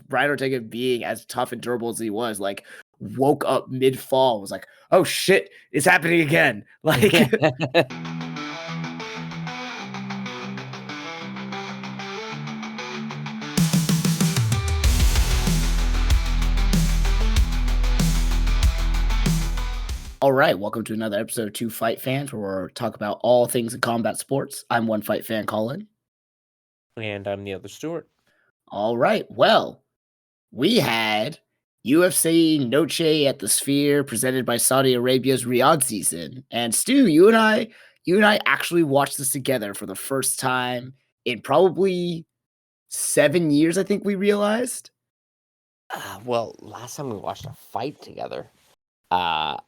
Brian Ortega, being as tough and durable as he was, like woke up mid fall, was like, oh shit, it's happening again. Like, all right, welcome to another episode of Two Fight Fans, where we talk about all things in combat sports. I'm one fight fan, Colin. And I'm the other Stuart. All right, well, we had UFC Noche at the Sphere presented by Saudi Arabia's Riyadh season. And Stu, you and I actually watched this together for the first time in probably 7 years, I think we realized. Well, last time we watched a fight together, I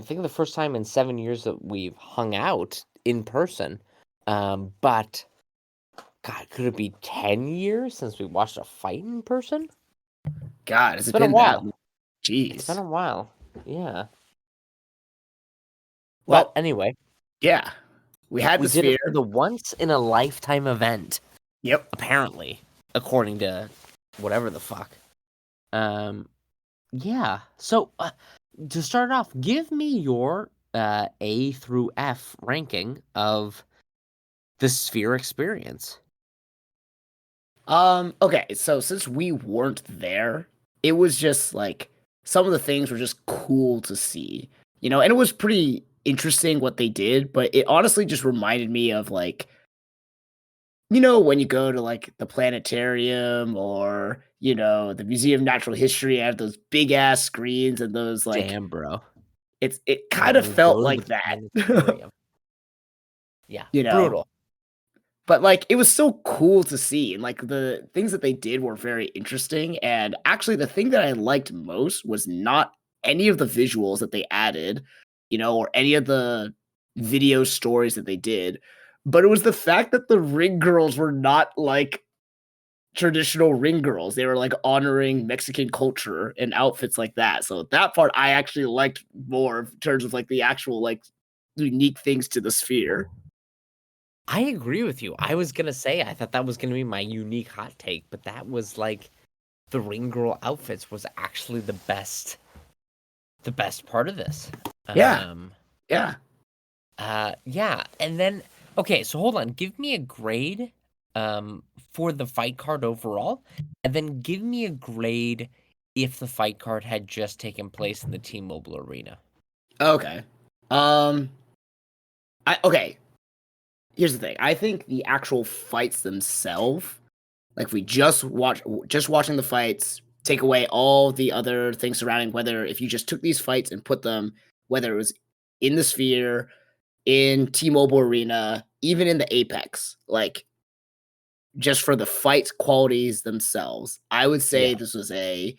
think the first time in 7 years that we've hung out in person. But God, could it be 10 years since we watched a fight in person? God, has It's it been a been while. that? Jeez. It's been a while. Yeah. Well, But anyway, yeah, we had we the did it Sphere. for the once in a lifetime event. Yep. Apparently, according to whatever the fuck. Yeah. So to start off, give me your A through F ranking of the Sphere experience. Okay, so since we weren't there, it was just like some of the things were just cool to see, and it was pretty interesting what they did, but it honestly just reminded me of like, when you go to like the planetarium or, the Museum of Natural History, and have those big ass screens and those like, Damn, bro. it kind of felt Go to like the that. planetarium. Yeah, you know, brutal. But, like, it was so cool to see, and, like, the things that they did were very interesting, and actually the thing that I liked most was not any of the visuals that they added, or any of the video stories that they did, but it was the fact that the ring girls were not, like, traditional ring girls. They were, like, honoring Mexican culture and outfits like that, so that part I actually liked more in terms of, like, the actual, like, unique things to the Sphere. I agree with you. I was gonna say I thought that was gonna be my unique hot take, but that was like the ring girl outfits was actually the best part of this. Yeah. Yeah. Yeah, and then okay, so hold on. Give me a grade for the fight card overall, and then give me a grade if the fight card had just taken place in the T-Mobile Arena. Okay. Okay. Here's the thing. I think the actual fights themselves, like if we just watching the fights, take away all the other things surrounding, whether if you just took these fights and put them, whether it was in the Sphere, in T-Mobile Arena, even in the Apex, like just for the fight qualities themselves, I would say Yeah. this was a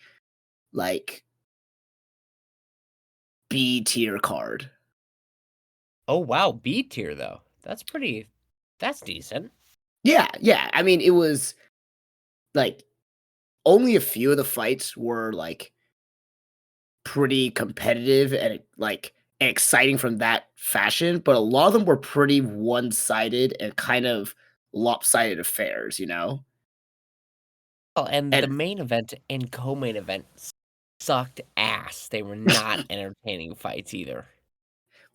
like B tier card. Oh wow, B tier though. That's decent. Yeah. I mean, it was like only a few of the fights were like pretty competitive and like exciting from that fashion, but a lot of them were pretty one-sided and kind of lopsided affairs. Oh, and the And main event and co-main event sucked ass. They were not entertaining fights either.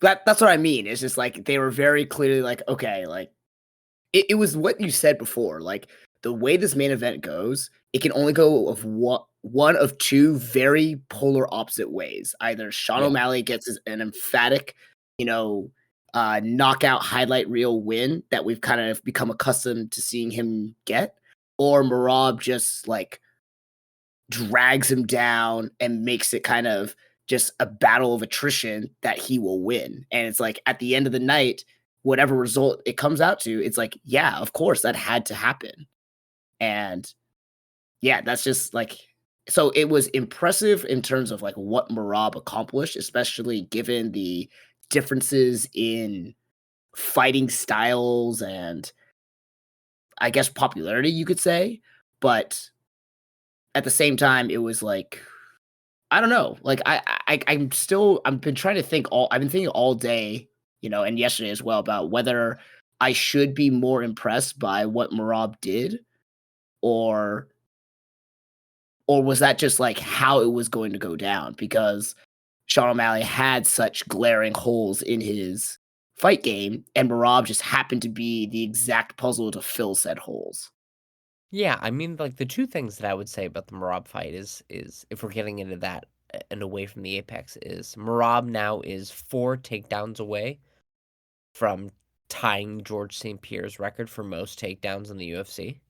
that's what I mean. It's just like they were very clearly like, okay, like it was what you said before. Like the way this main event goes, it can only go of one of two very polar opposite ways. Either Sean Yeah. O'Malley gets an emphatic, knockout highlight reel win that we've kind of become accustomed to seeing him get, or Marab just like drags him down and makes it kind of just a battle of attrition that he will win. And it's like at the end of the night, whatever result it comes out to, it's like, yeah, of course that had to happen. And yeah, that's just like, so it was impressive in terms of like what Marab accomplished, especially given the differences in fighting styles and I guess popularity, you could say. But at the same time, it was like, I don't know. Like I've been trying to think I've been thinking all day, and yesterday as well about whether I should be more impressed by what Marab did or or was that just like how it was going to go down? Because Sean O'Malley had such glaring holes in his fight game, and Marab just happened to be the exact puzzle to fill said holes. Yeah, I mean, like, the 2 things that I would say about the Merab fight is if we're getting into that and away from the Apex is Merab now is 4 takedowns away from tying George St. Pierre's record for most takedowns in the UFC.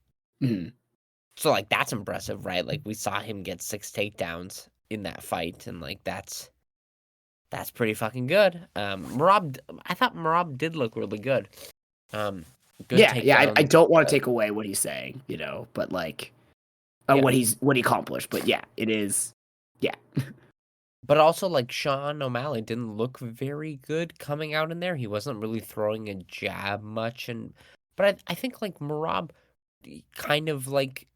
Mhm. So, like, that's impressive, right? Like, we saw him get 6 takedowns in that fight, and, like, that's pretty fucking good. Merab I thought Merab did look really good. Um, good Yeah, yeah, I takedowns, don't wanna take away what he's saying, but, like, yeah. what he accomplished, but yeah, it is yeah. But also, like, Sean O'Malley didn't look very good coming out in there. He wasn't really throwing a jab much, but I think, like, Merab kind of, like,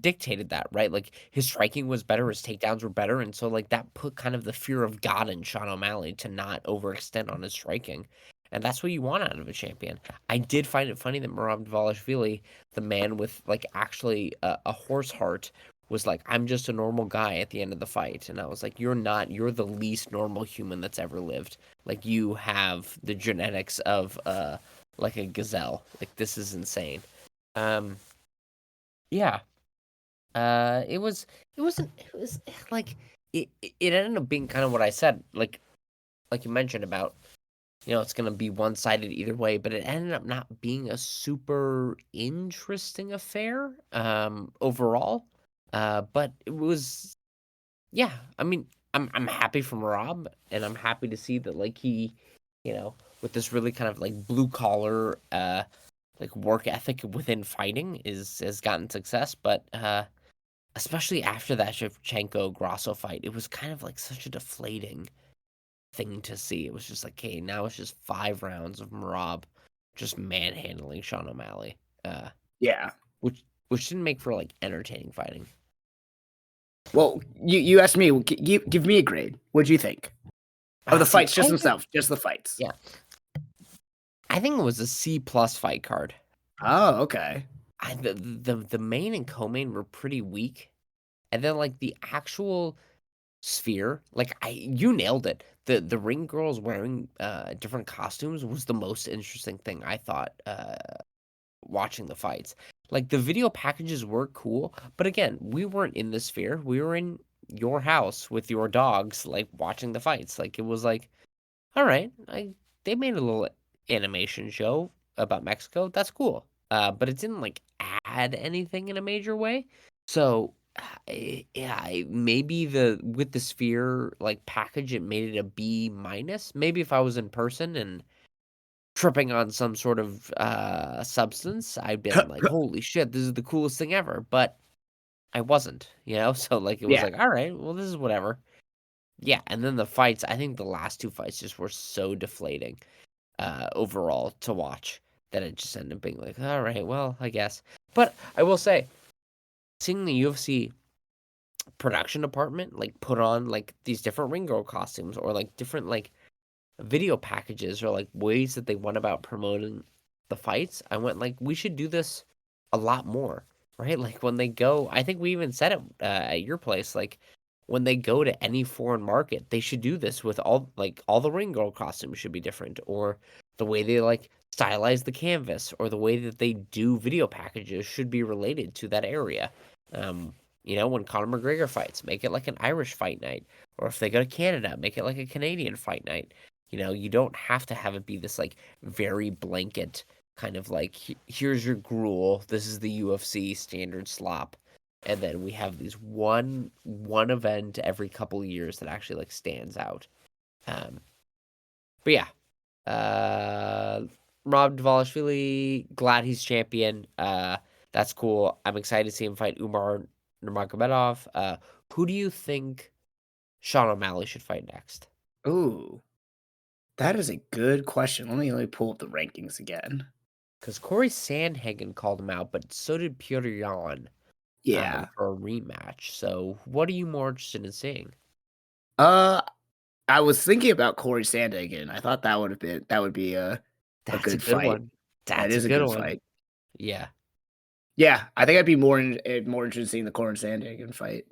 dictated that, right? Like, his striking was better, his takedowns were better, and so, like, that put kind of the fear of God in Sean O'Malley to not overextend on his striking, and that's what you want out of a champion. I did find it funny that Merab Dvalishvili, the man with, like, actually a horse heart, was like, "I'm just a normal guy," at the end of the fight, and I was like, "You're not. You're the least normal human that's ever lived. Like, you have the genetics of, like a gazelle. Like, this is insane." Um, yeah. It was like it ended up being kind of what I said, like you mentioned about, it's gonna be one-sided either way, but it ended up not being a super interesting affair, overall. But it was, yeah, I mean, I'm happy for Rob, and I'm happy to see that, like, he, with this really kind of like blue collar, like work ethic within fighting has gotten success, but especially after that Shevchenko Grasso fight, it was kind of like such a deflating thing to see. It was just like, hey, now it's just 5 rounds of Marab just manhandling Sean O'Malley, uh, Yeah. which didn't make for like entertaining fighting. Well, you asked me, give me a grade. What'd you think? Of the See, fights just themselves, just the fights. yeah, I think it was a C plus fight card. Oh, okay. The main and co-main were pretty weak, and then like the actual sphere, like you nailed it. The ring girls wearing different costumes was the most interesting thing I thought watching the fights. Like the video packages were cool, but again, we weren't in the sphere. We were in your house with your dogs, like watching the fights. Like it was like, all right, they made a little animation show about Mexico. That's cool. But it didn't like add anything in a major way. So yeah, maybe the with the sphere like package, it made it a B minus. Maybe if I was in person and tripping on some sort of substance, I'd been like, holy shit, this is the coolest thing ever. But I wasn't, So like it was Yeah. like, all right, well, this is whatever. Yeah, and then the fights, I think the last 2 fights just were so deflating, overall to watch that it just ended up being like, all right, well, I guess. But I will say, seeing the UFC production department like put on like these different ring girl costumes or like different like video packages or like ways that they went about promoting the fights, I went like, we should do this a lot more, right? Like when they go, I think we even said it at your place, like when they go to any foreign market, they should do this with all the ring girl costumes should be different, or the way they like stylize the canvas, or the way that they do video packages should be related to that area. When Conor McGregor fights, make it like an Irish fight night, or if they go to Canada, make it like a Canadian fight night. You don't have to have it be this like very blanket kind of like, here's your gruel. This is the UFC standard slop. And then we have these one event every couple of years that actually like stands out. Um, but yeah, Rob Dvalishvili, glad he's champion. That's cool. I'm excited to see him fight Umar Nurmagomedov. Who do you think Sean O'Malley should fight next? Ooh, that is a good question. Let me pull up the rankings again. Because Corey Sandhagen called him out, but so did Peter Yan, Yeah. for a rematch. So, what are you more interested in seeing? Uh, I was thinking about Corey Sandhagen. I thought that would be a That's a good good fight. one. That That's a is a good good one. fight. Yeah. Yeah, I think I'd be more interested in the Corey Sandhagen fight.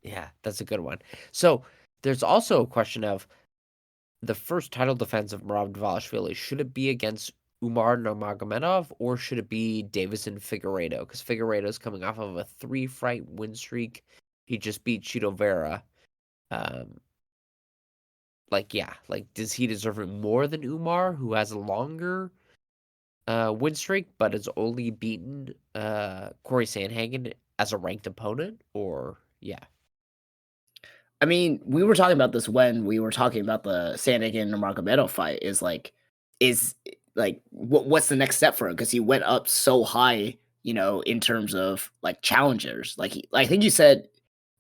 Yeah, that's a good one. So there's also a question of the first title defense of Merab Dvalishvili. Should it be against Umar Nurmagomedov or should it be Davison Figueiredo? Because Figueiredo's coming off of a 3-fight win streak. He just beat Chito Vera. Um, does he deserve it more than Umar, who has a longer win streak, but has only beaten Corey Sandhagen as a ranked opponent? Or yeah. I mean, we were talking about this when we were talking about the Sandhagen and Nurmagomedov fight. Is like what's the next step for him? Because he went up so high, in terms of like challengers. I think you said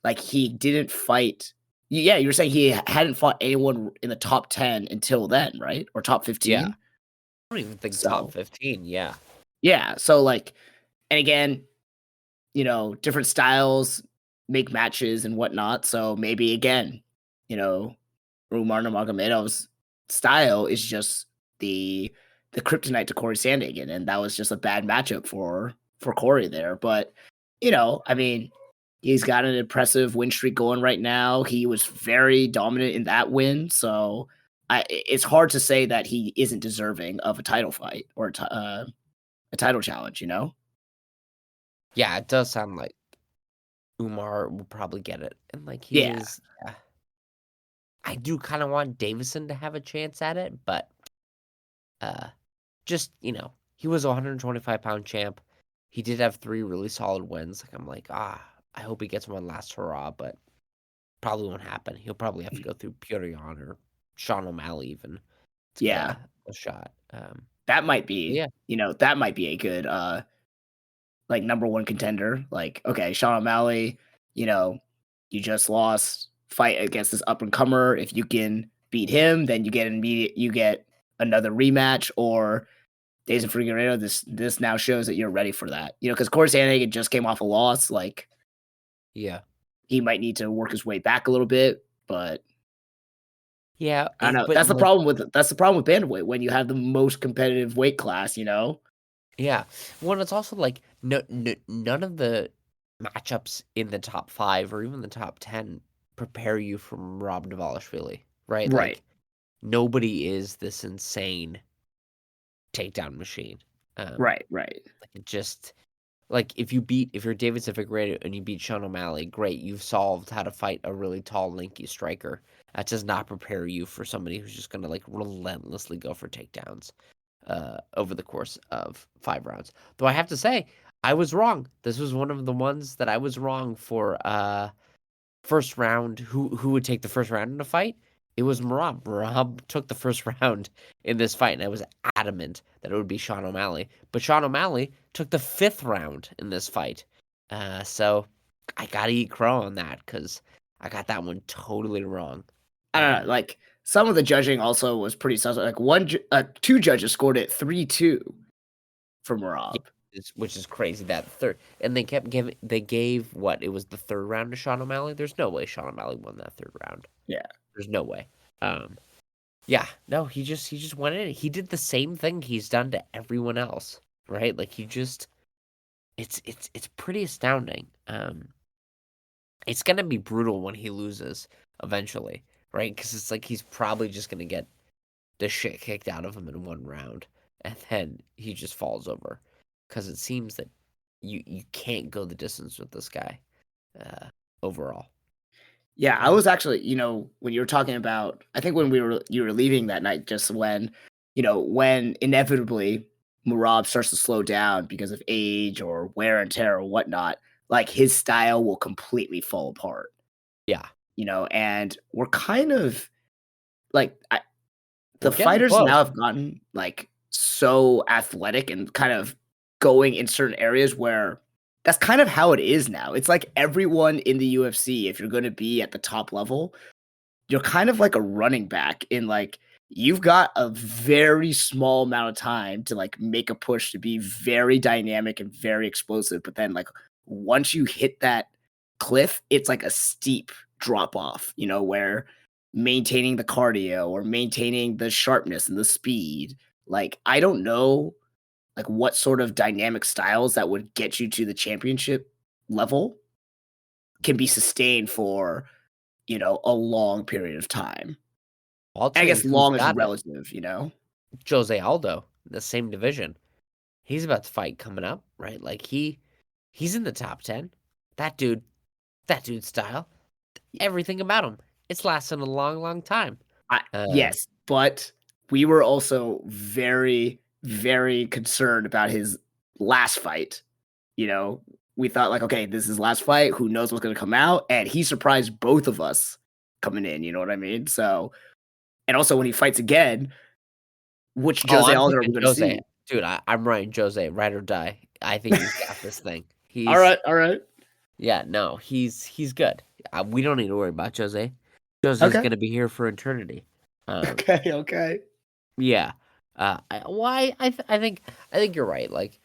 like he didn't fight. Yeah, you were saying he hadn't fought anyone in the top 10 until then, right? Or top Yeah. 15. I don't even think top So 15. Yeah. yeah, so like, and again, different styles make matches and whatnot. So maybe again, you know, Umar Nurmagomedov's style is just the kryptonite to Corey Sandhagen, and that was just a bad matchup for Corey there. But I mean, he's got an impressive win streak going right now. He was very dominant in that win, so it's hard to say that he isn't deserving of a title fight or a title challenge. Yeah, it does sound like Umar will probably get it. And like he Yeah, is I do kind of want Davison to have a chance at it, but uh just, he was a 125-pound champ. He did have 3 really solid wins. Like I'm like, I hope he gets one last hurrah, but probably won't happen. He'll probably have to go through Purion or Sean O'Malley even to get yeah. a shot. That might be, Yeah. that might be a good like number one contender. Like, okay, Sean O'Malley, you know, you just lost fight against this up and comer. If you can beat him, then you get another rematch. Or Days of Figueredo, this now shows that you're ready for that. Because Corey Sandhagen just came off a loss. Like Yeah. he might need to work his way back a little bit, but Yeah, I don't know. but like That's the problem with bantamweight when you have the most competitive weight class. yeah. Well, it's also like none of the matchups in the top 5 or even the top 10 prepare you from Rob Dvalishvili, right? Right. Like nobody is this insane takedown machine. Right, right. Like it just like if you're David Figueiredo and you beat Sean O'Malley, great, you've solved how to fight a really tall, lanky striker. That does not prepare you for somebody who's just gonna like relentlessly go for takedowns over the course of 5 rounds. Though I have to say, I was wrong. This was one of the ones that I was wrong for first round. Who would take the first round in a fight? It was Merab. Merab took the first round in this fight, and I was adamant that it would be Sean O'Malley. But Sean O'Malley took the 5th round in this fight. So I gotta eat crow on that because I got that one totally wrong. I don't know. Like some of the judging also was pretty sus. Like two judges scored it 3-2 for Yeah, Marab. which is crazy that third, and they gave what it was the 3rd round to Sean O'Malley. There's no way Sean O'Malley won that 3rd round. Yeah. There's no way. Yeah, no, he just went in. He did the same thing he's done to everyone else, right? Like it's pretty astounding. It's gonna be brutal when he loses eventually, right? Because it's like he's probably just gonna get the shit kicked out of him in 1 round, and then he just falls over. Because it seems that you can't go the distance with this guy overall. Yeah, I Uh, was actually, when you were talking about, I think when you were leaving that night, just when inevitably Marab starts to slow down because of age or wear and tear or whatnot, like his style will completely fall apart. yeah, And we're kind of like the we're getting fighters now close. have gotten like so athletic and kind of going in certain areas where that's kind of how it is now. It's like everyone in the UFC, if you're going to be at the top level, you're kind of like a running back in like you've got a very small amount of time to like make a push to be very dynamic and very explosive. But then like once you hit that cliff, it's like a steep drop off, where maintaining the cardio or maintaining the sharpness and the speed, like I don't know like what sort of dynamic styles that would get you to the championship level. can be sustained for, a long period of time. I'll I tell you guess who's long is got it. relative. Jose Aldo, the same division. He's about to fight coming up, right? Like he's in the top 10. That dude, that dude's style, everything about him. It's lasted a long, long time. Yes, but we were also very, very concerned about his last fight. We thought like, okay, this is his last fight. Who knows what's going to come out? And he surprised both of us coming in. You know what I mean? So, and also when he fights again, which Oh, Jose I'm Aldo are we picking going to Jose. see? Dude, I'm writing Jose, ride or die. I think he's got this thing. All He's right, all right, Yeah, no, he's good. We don't need to worry about Jose. Jose's okay, gonna be here for eternity. Um, okay, okay. yeah. I think you're right. Like,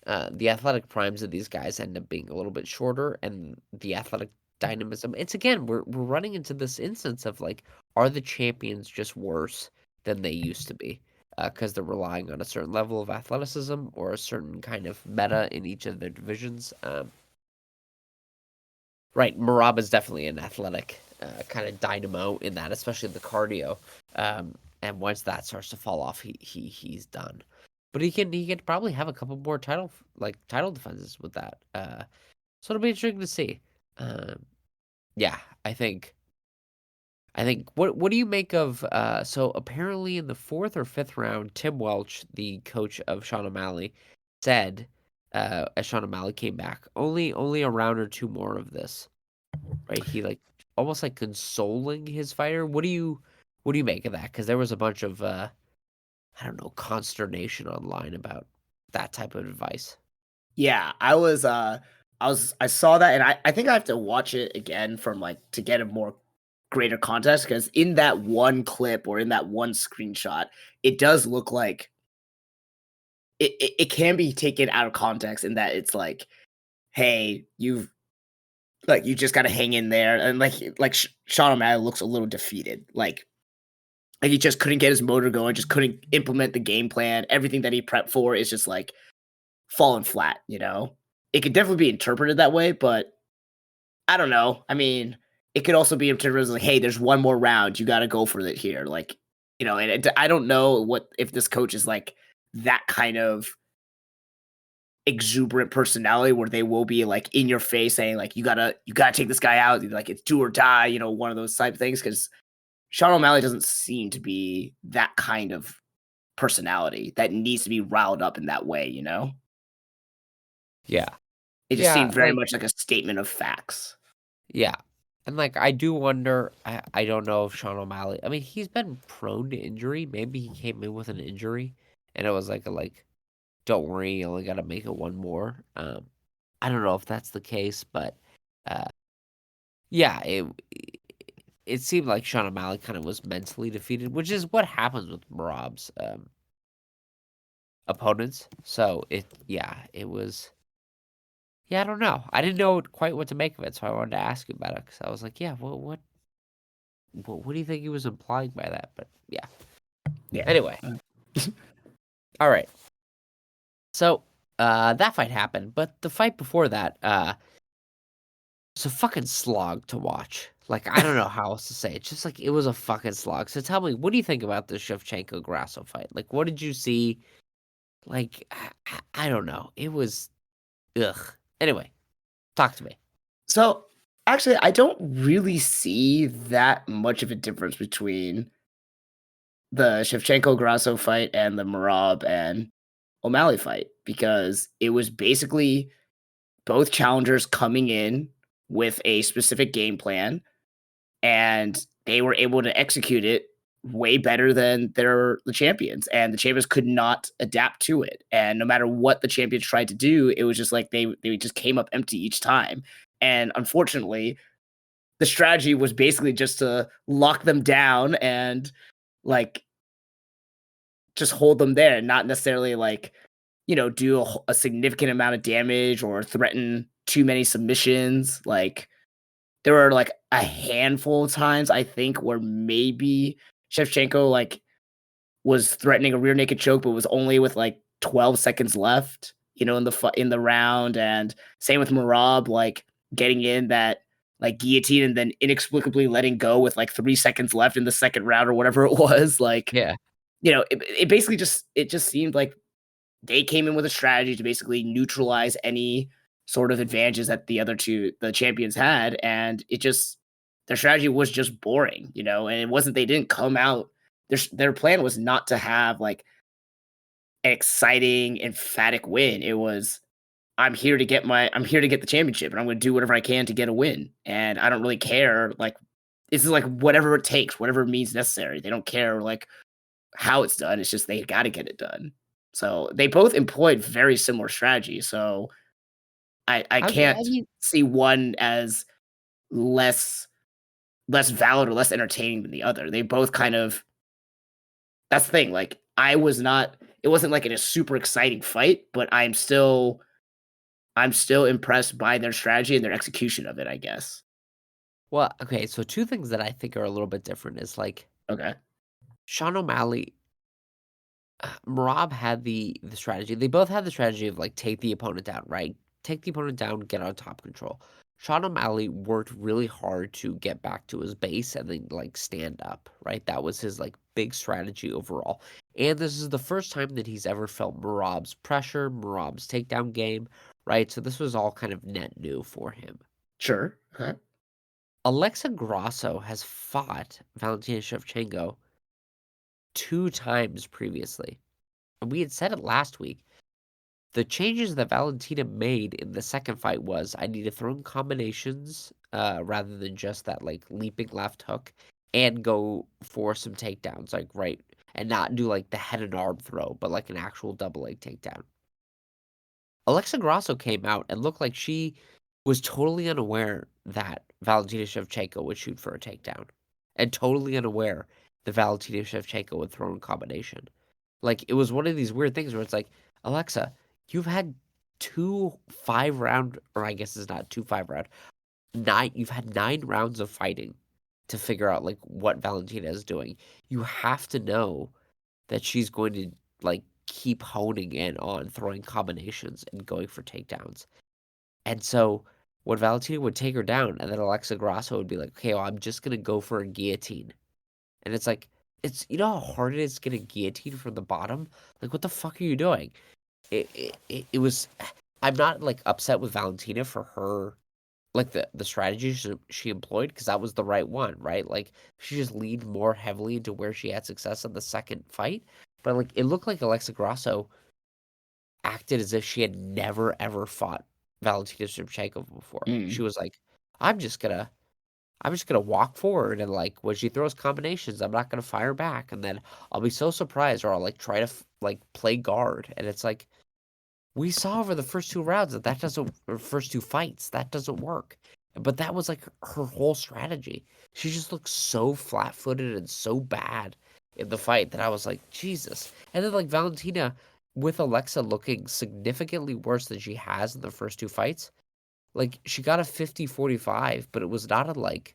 the athletic primes of these guys end up being a little bit shorter, and the athletic dynamism. It's again, we're running into this instance of like, are the champions just worse than they used to be? Because they're relying on a certain level of athleticism or a certain kind of meta in each of their divisions. Right, Marab is definitely an athletic kind of dynamo in that, especially the cardio. And once that starts to fall off, he's done. But he can probably have a couple more title defenses with that. So it'll be interesting to see. Um, yeah, I think what do you make of so apparently in the fourth or fifth round, Tim Welch, the coach of Sean O'Malley, said as Sean O'Malley came back, only a round or two more of this. Right? He like almost like consoling his fighter. What do you make of that? Because there was a bunch of I don't know, consternation online about that type of advice. Yeah, I saw that, and I think I have to watch it again from like to get a more greater context because in that one clip or in that one screenshot, it does look like it can be taken out of context in that it's like, hey, you just got to hang in there, and Sean O'Malley looks a little defeated, like he just couldn't get his motor going, just couldn't implement the game plan. Everything that he prepped for is just like falling flat. It could definitely be interpreted that way, but I don't know. I mean, it could also be interpreted as like, hey, there's one more round. You got to go for it here. And I don't know what if this coach is like that kind of exuberant personality where they will be like in your face saying like you gotta take this guy out, like it's do or die, one of those type of things. Because Sean O'Malley doesn't seem to be that kind of personality that needs to be riled up in that way. Yeah. It just Yeah, seemed very like much like a statement of facts. yeah. And like I do wonder, I don't know if Sean O'Malley, I mean, he's been prone to injury. Maybe he came in with an injury and it was like don't worry, you only got to make it one more. I don't know if that's the case, but uh yeah, it seemed like Sean O'Malley kind of was mentally defeated, which is what happens with Marab's opponents. So it was. Yeah, I don't know. I didn't know quite what to make of it, so I wanted to ask you about it because I was like, yeah, well, what do you think he was implying by that? But yeah. Yeah. Anyway, all right. So that fight happened, but the fight before that was a fucking slog to watch. Like I don't know how else to say it. It's just like it was a fucking slog. So tell me, what do you think about the Shevchenko Grasso fight? Like, what did you see? Like, I don't know. It was ugh. Anyway, talk to me. So actually, I don't really see that much of a difference between the Shevchenko Grasso fight and the Marab and O'Malley fight because it was basically both challengers coming in with a specific game plan and they were able to execute it way better than the champions, and the champions could not adapt to it. And no matter what the champions tried to do, it was just like they just came up empty each time. And unfortunately, the strategy was basically just to lock them down and like just hold them there and not necessarily like do a significant amount of damage or threaten too many submissions. Like there were like a handful of times I think where maybe Shevchenko like was threatening a rear naked choke, but was only with like 12 seconds left, in the round. And same with Marab, like getting in that like guillotine and then inexplicably letting go with like 3 seconds left in the second round or whatever it was. Like, Yeah. it basically just seemed like they came in with a strategy to basically neutralize any sort of advantages that the champions had, and their strategy was just boring, and it wasn't they didn't come out their plan was not to have like an exciting, emphatic win. It was I'm here to get the championship and I'm gonna do whatever I can to get a win. And I don't really care. Like this is like whatever it takes, whatever means necessary. They don't care like how it's done. It's just they gotta get it done. So they both employed very similar strategies. So I I can't mean, see one as less valid or less entertaining than the other. They both kind of that's the thing. Like it wasn't like in a super exciting fight, but I'm still impressed by their strategy and their execution of it, I guess. well, okay, so 2 things that I think are a little bit different is, like, Okay. Sean O'Malley Rob had the strategy. They both had the strategy of, like, take the opponent down, right? Take the opponent down, get on top control. Sean O'Malley worked really hard to get back to his base and then, like, stand up, right? That was his, like, big strategy overall. And this is the first time that he's ever felt Marab's pressure, Marab's takedown game, right? So this was all kind of net new for him. Sure. Okay. Alexa Grasso has fought Valentina Shevchenko 2 times previously. And we had said it last week. The changes that Valentina made in the second fight was I need to throw in combinations rather than just that like leaping left hook and go for some takedowns, like right, and not do like the head and arm throw, but like an actual double leg takedown. Alexa Grasso came out and looked like she was totally unaware that Valentina Shevchenko would shoot for a takedown, and totally unaware that Valentina Shevchenko would throw in combination. Like, it was one of these weird things where it's like, Alexa, you've had 2 5-round, or I guess it's not 2 5-round, 9, you've had 9 rounds of fighting to figure out, like, what Valentina is doing. You have to know that she's going to, like, keep honing in on throwing combinations and going for takedowns. And so when Valentina would take her down, and then Alexa Grasso would be like, okay, well, I'm just going to go for a guillotine. And it's like, you know how hard it is to get a guillotine from the bottom? Like, what the fuck are you doing? It was, I'm not like upset with Valentina for her, like the strategy she employed, because that was the right one, right? Like, she just leaned more heavily into where she had success in the second fight. But like, it looked like Alexa Grasso acted as if she had never ever fought Valentina Shevchenko before. She Mm. was like, I'm just gonna walk forward and like when she throws combinations, I'm not gonna fire back, and then I'll be so surprised, or I'll like try to like play guard, and it's like we saw over the first 2 rounds that doesn't, or first 2 fights, that doesn't work. But that was like her whole strategy. She just looked so flat-footed and so bad in the fight that I was like, Jesus. And then like Valentina with Alexa looking significantly worse than she has in the first 2 fights. Like she got a 50-45, but it was not a like,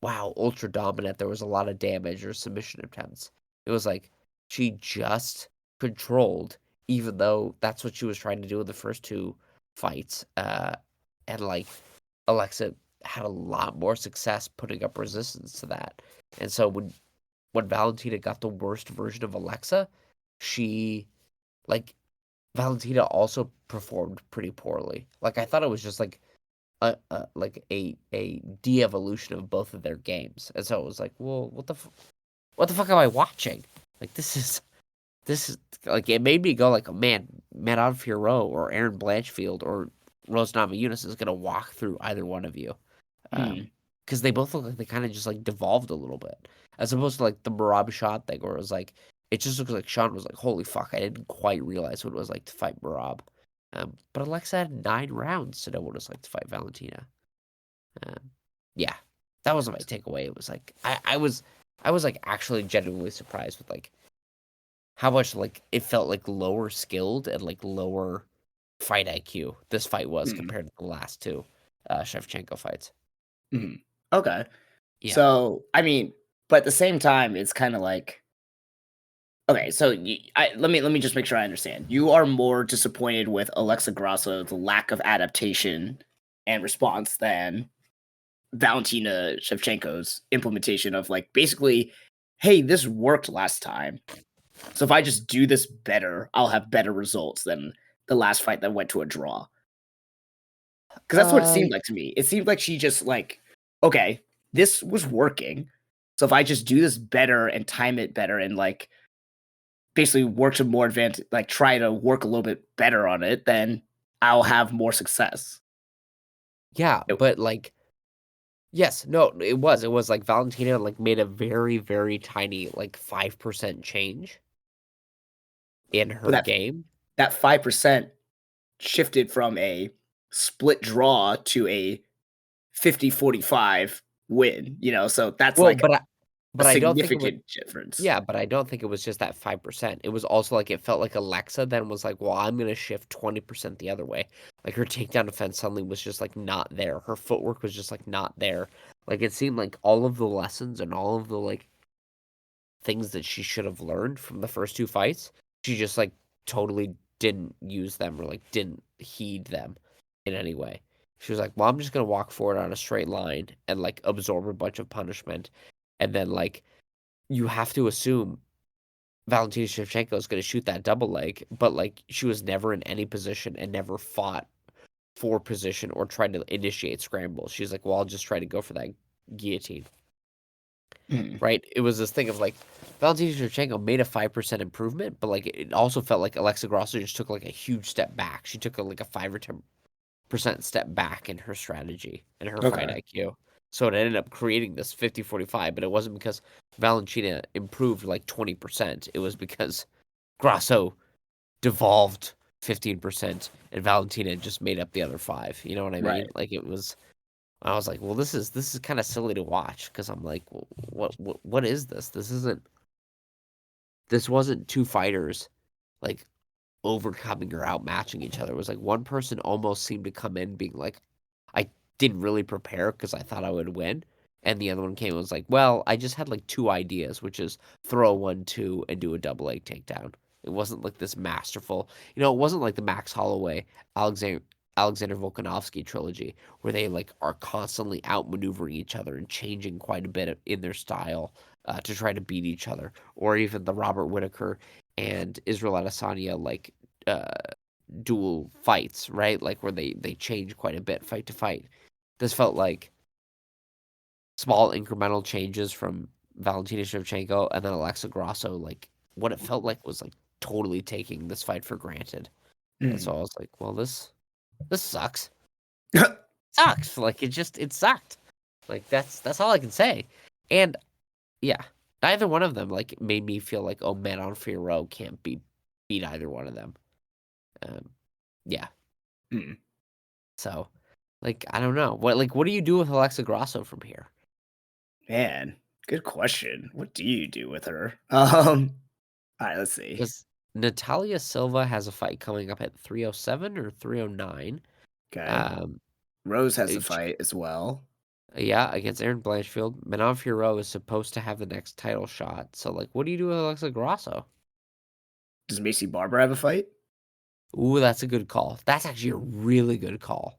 wow, ultra dominant. There was a lot of damage or submission attempts. It was like she just controlled, even though that's what she was trying to do in the first 2 fights. And like Alexa had a lot more success putting up resistance to that. And so when Valentina got the worst version of Alexa, she like Valentina also performed pretty poorly. Like I thought it was just like like a de-evolution of both of their games. And so it was like, well, what the fuck am I watching? Like this is like it made me go like, oh, man, Manon Fiorot or Aaron Blanchfield or Rose Namajunas is gonna walk through either one of you. Mm. Because they both look like they kind of just like devolved a little bit, as opposed to like the Marab Shot thing, where it was like it just looks like Sean was like, "Holy fuck, I didn't quite realize what it was like to fight Marab." But Alexa had 9 rounds to know what it was like to fight Valentina. Um, yeah, that was my takeaway. It was like I was like actually genuinely surprised with like how much like it felt like lower skilled and like lower fight IQ this fight was Mm. compared to the last 2 Shevchenko fights. Mm. Okay. Yeah. So, I mean, but at the same time, it's kind of like okay. So, let me just make sure I understand. You are more disappointed with Alexa Grasso's lack of adaptation and response than Valentina Shevchenko's implementation of like basically, hey, this worked last time. So if I just do this better, I'll have better results than the last fight that went to a draw. Because that's what it Uh, seemed like to me. It seemed like she just like, okay, this was working. So if I just do this better and time it better and like basically work to more advanced, like try to work a little bit better on it, then I'll have more success. yeah, It- but like, yes, no, it was like Valentina like made a very, very tiny like 5% change in but her game. that 5% shifted from a split draw to a 50-45 win, so that's Well, like but a I don't think it was. significant difference. Yeah, but I don't think it was just that 5%. It was also like it felt like Alexa then was like, "Well, I'm gonna shift 20% the other way." Like her takedown defense suddenly was just like not there. Her footwork was just like not there. Like it seemed like all of the lessons and all of the like things that she should have learned from the first two fights, she just like totally didn't use them or like didn't heed them in any way. She was like, "Well, I'm just gonna walk forward on a straight line and like absorb a bunch of punishment." And then like you have to assume Valentina Shevchenko is going to shoot that double leg, but like she was never in any position and never fought for position or tried to initiate scrambles. She's like, well, I'll just try to go for that guillotine, Mm. right? It was this thing of like Valentina Shevchenko made a 5% improvement, but like it also felt like Alexa Grasso just took like a huge step back. She took like a 5 or 10% step back in her strategy and her fight Okay. IQ. So it ended up creating this 50-45, but it wasn't because Valentina improved like 20%. It was because Grasso devolved 15% and Valentina just made up the other 5. You know what I mean? Right. Like I was like, well, this is kind of silly to watch because I'm like, well, what is this? This wasn't two fighters like overcoming or outmatching each other. It was like one person almost seemed to come in being like, I didn't really prepare because I thought I would win. And the other one came and was like, well, I just had like two ideas, which is throw a 1-2 and do a double leg takedown. It wasn't like this masterful, it wasn't like the Max Holloway, Alexander Volkanovski trilogy where they like are constantly outmaneuvering each other and changing quite a bit in their style to try to beat each other, or even the Robert Whitaker and Israel Adesanya like uh, dual fights, right? Like where they change quite a bit fight to fight. This felt like small incremental changes from Valentina Shevchenko and then Alexa Grasso. Like what it felt like was like totally taking this fight for granted. And Mm. so I was like, well, this sucks. Sucks. Like it sucked. Like that's all I can say. And yeah, neither one of them like made me feel like, oh, Manon Fiorot can't beat either one of them. Um, yeah. Mm. So, like, I don't know. What do you do with Alexa Grasso from here? Man, good question. What do you do with her? All right, let's see. Because Natalia Silva has a fight coming up at 307 or 309. Okay. Um, Rose has a sh- fight as well. yeah, against Aaron Blanchfield. Manon Fiorot is supposed to have the next title shot. So, like, what do you do with Alexa Grasso? Does Macy Barber have a fight? Ooh, that's a good call. That's actually a really good call.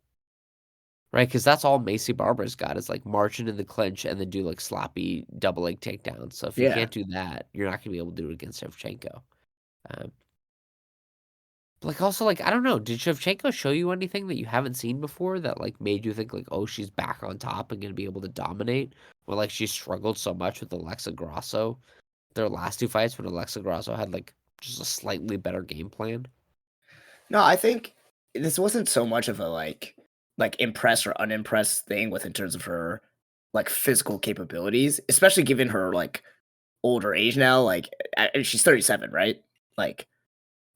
Right? Because that's all Macy Barber's got is like marching in the clinch and then do like sloppy double leg takedowns. So if you Yeah. can't do that, you're not gonna be able to do it against Shevchenko. Um, like also like I don't know, did Shevchenko show you anything that you haven't seen before that like made you think like, oh, she's back on top and gonna be able to dominate? Or like she struggled so much with Alexa Grasso their last two fights when Alexa Grasso had like just a slightly better game plan. No, I think this wasn't so much of a like impress or unimpressed thing with in terms of her like physical capabilities, especially given her like older age now. Like she's 37, right? Like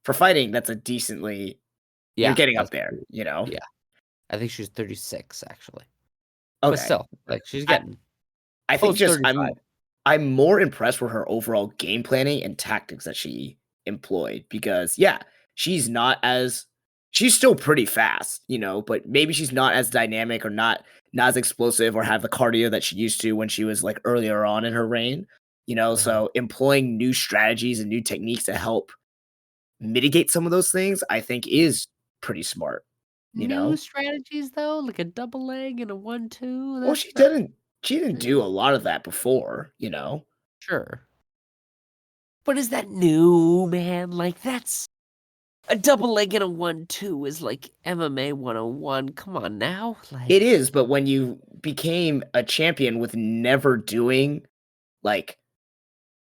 for fighting, that's a decently you're Yeah, getting up that's there, true. you know? Yeah. I think she's 36 actually. But Okay. still, like she's I getting I think post just 35. I'm more impressed with her overall game planning and tactics that she employed because yeah, she's not as she's still pretty fast, but maybe she's not as dynamic or not as explosive or have the cardio that she used to when she was like earlier on in her reign. Uh-huh. So employing new strategies and new techniques to help mitigate some of those things, I think is pretty smart. you new know? strategies though, like a double leg and a 1-2? Well, That's not she didn't eh, do a lot of that before, you know? sure. But is that new, man? Like, that's a double leg and a 1-2 is like MMA 101. Come on now. It Like, is, but when you became a champion with never doing, like,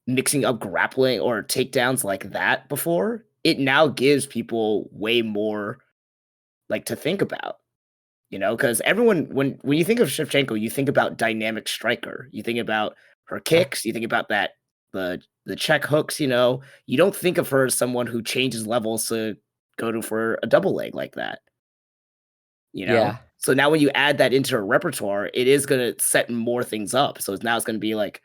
mixing up grappling or takedowns like that before, it now gives people way more, like, to think about, you know? Because everyone when you think of Shevchenko, you think about dynamic striker. You think about her yeah. kicks, you think about the check hooks, you know? You don't think of her as someone who changes levels to go to for a double leg like that, you know? Yeah. So now when you add that into her repertoire, it is gonna set more things up. So now it's gonna be like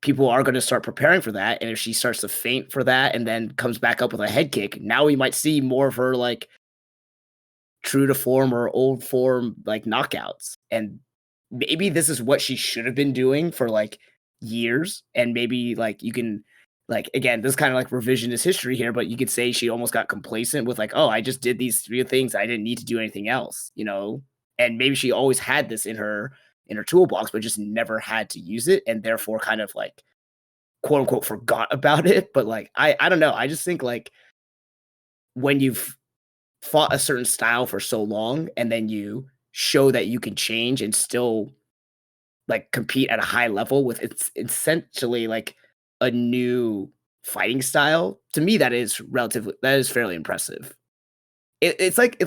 people are gonna start preparing for that, and if she starts to faint for that and then comes back up with a head kick, now we might see more of her, like, true to form or old form, like, knockouts, and maybe this is what she should have been doing for, like, years, and maybe, like, you can like, again, this is kinda like revisionist history here, but you could say she almost got complacent with, like, "Oh, I just did these 3 things, I didn't need to do anything else," you know? And maybe she always had this in her toolbox, but just never had to use it, and therefore kind of, like, quote, unquote, "forgot about it," but, like, I don't know, I just think, like, when you've fought a certain style for so long and then you show that you can change and still like compete at a high level with it's essentially like a new fighting style. To me, that is fairly impressive. It's like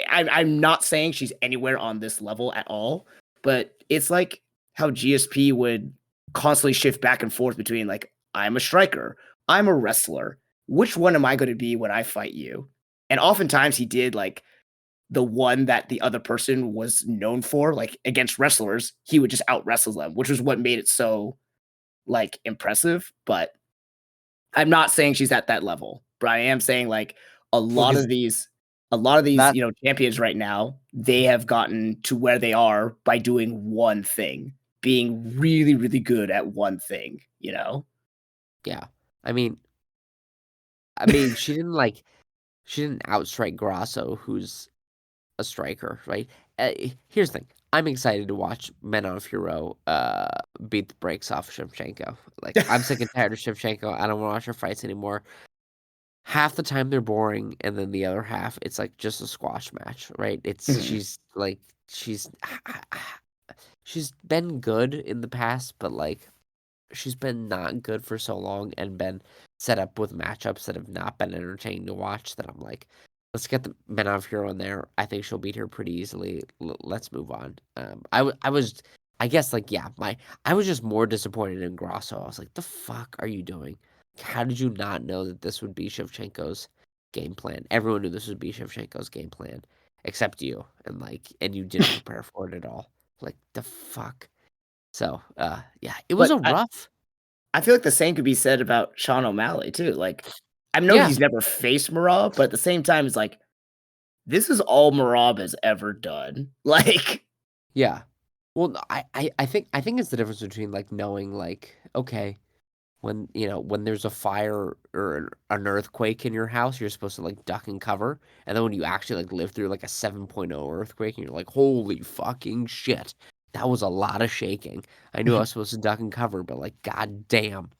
I'm not saying she's anywhere on this level at all, but it's like how GSP would constantly shift back and forth between like I'm a striker, I'm a wrestler. Which one am I going to be when I fight you? And oftentimes he did like the one that the other person was known for, like against wrestlers, he would just out wrestle them, which was what made it so like impressive. But I'm not saying she's at that level, but I am saying like a Well, lot because of these a lot of these, that you know, champions right now, they have gotten to where they are by doing one thing, being really, really good at one thing, you know? yeah. I mean I mean, she didn't outstrike Grasso, who's a striker, right? Here's the thing. I'm excited to watch Men of Hero beat the brakes off Shevchenko. Like, I'm sick and tired of Shevchenko. I don't want to watch her fights anymore. Half the time they're boring, and then the other half, it's like just a squash match, right? It's Mhm, she's she's been good in the past, but like she's been not good for so long and been set up with matchups that have not been entertaining to watch that I'm like, let's get the Men of Hero in there. I think she'll beat her pretty easily. Let's move on. I was, I guess, like, yeah, I was just more disappointed in Grosso. I was like, the fuck are you doing? How did you not know that this would be Shevchenko's game plan? Everyone knew this would be Shevchenko's game plan, except you, and you didn't prepare for it at all. Like, the fuck. So, yeah, it was but a rough. I feel like the same could be said about Sean O'Malley too, like, I know Yeah, he's never faced Marab, but at the same time, it's like, this is all Marab has ever done. Like, yeah. Well, no, I think it's the difference between, like, knowing, like, okay, when there's a fire or an earthquake in your house, you're supposed to, like, duck and cover, and then when you actually, like, live through, like, a 7.0 earthquake, and you're like, "Holy fucking shit. That was a lot of shaking." I knew I was supposed to duck and cover, but, like, goddamn,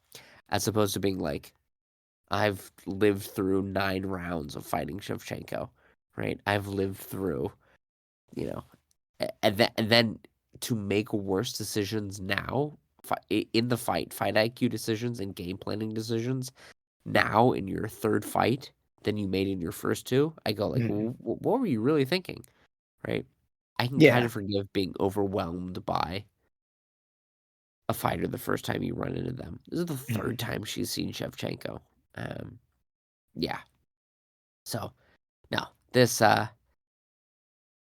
as opposed to being like, "I've lived through 9 rounds of fighting Shevchenko," right? I've lived through, you know and then to make worse decisions now in the fight IQ decisions and game planning decisions now in your third fight than you made in your first two, I go like, mhm, What were you really thinking?" Right? I can kind yeah, of forgive being overwhelmed by a fighter the first time you run into them. This is the mhm, third time she's seen Shevchenko. Um, yeah. So no, this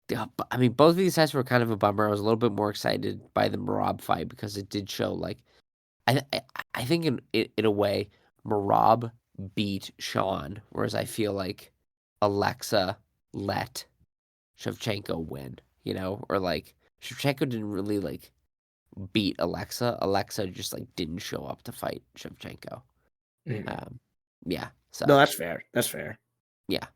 yeah, I mean, both of these fights were kind of a bummer. I was a little bit more excited by the Marab fight because it did show like I think in a way Marab beat Sean, whereas I feel like Alexa let Shevchenko win, or like Shevchenko didn't really like beat Alexa. Alexa just like didn't show up to fight Shevchenko. mhm. Um, yeah. No, So that's fair, that's fair. yeah.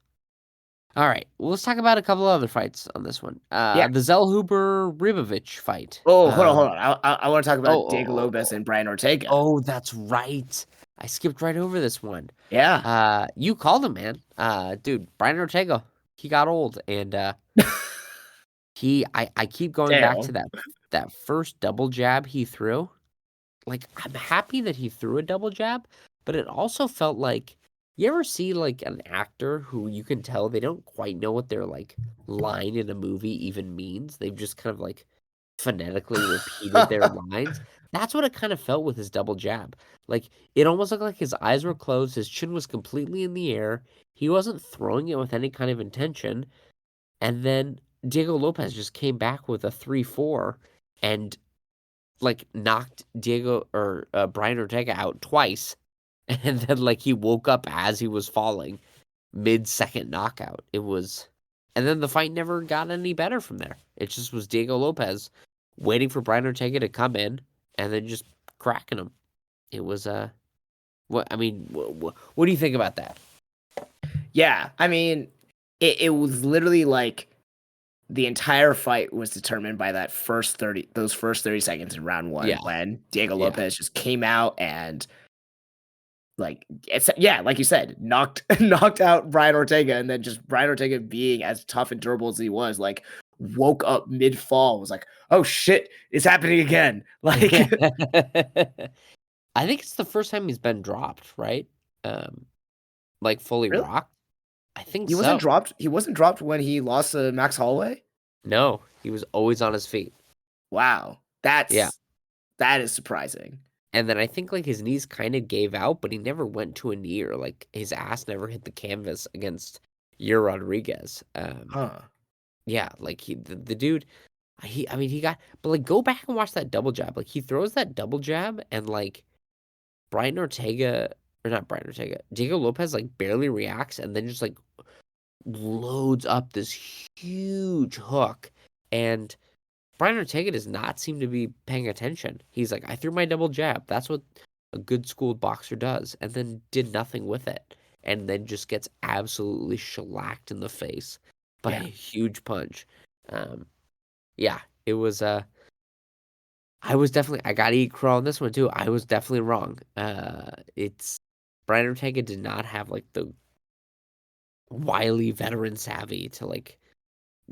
All right. Well, let's talk about a couple other fights on this one. Yeah. The Zellhuber-Ribovich fight. Oh, hold on. I want to talk about Diego Oh, Lopez and Brian Ortega. oh, that's right. I skipped right over this one. Yeah. You called him, man. Dude, Brian Ortega, he got old, and I keep going back to Damn. that first double jab he threw. Like, I'm happy that he threw a double jab, but it also felt like, you ever see like an actor who you can tell they don't quite know what their like line in a movie even means? They've just kind of like phonetically repeated their lines. That's what it kind of felt with his double jab. Like, it almost looked like his eyes were closed, his chin was completely in the air. He wasn't throwing it with any kind of intention. And then Diego Lopez just came back with a 3-4 and like knocked Brian Ortega out twice, and then like he woke up as he was falling, mid-second knockout. And then the fight never got any better from there. It just was Diego Lopez waiting for Brian Ortega to come in and then just cracking him. It was what do you think about that? Yeah, I mean, it was literally like the entire fight was determined by those first 30 seconds in round 1 Yeah. when Diego Yeah. Lopez just came out and like like you said, knocked out Brian Ortega, and then just Brian Ortega being as tough and durable as he was, like woke up mid fall, was like, oh shit, it's happening again. Like I think it's the first time he's been dropped, right? Like fully really? rocked. I think He wasn't so. dropped. He wasn't dropped when he lost to Max Holloway. No, he was always on his feet. Wow, Yeah. that is surprising. And then I think like his knees kind of gave out, but he never went to a knee, or like his ass never hit the canvas against Yair Rodriguez. Huh. Yeah, like the dude, he got, but like go back and watch that double jab. Like he throws that double jab and like Brian Ortega, or not Brian Ortega, Diego Lopez like barely reacts and then just like loads up this huge hook, and Brian Ortega does not seem to be paying attention. He's like, I threw my double jab. That's what a good schooled boxer does, and then did nothing with it, and then just gets absolutely shellacked in the face by Yeah. a huge punch. Yeah, it was. I got to eat crow on this one too. I was definitely wrong. It's Brian Ortega did not have like the wily veteran savvy to like,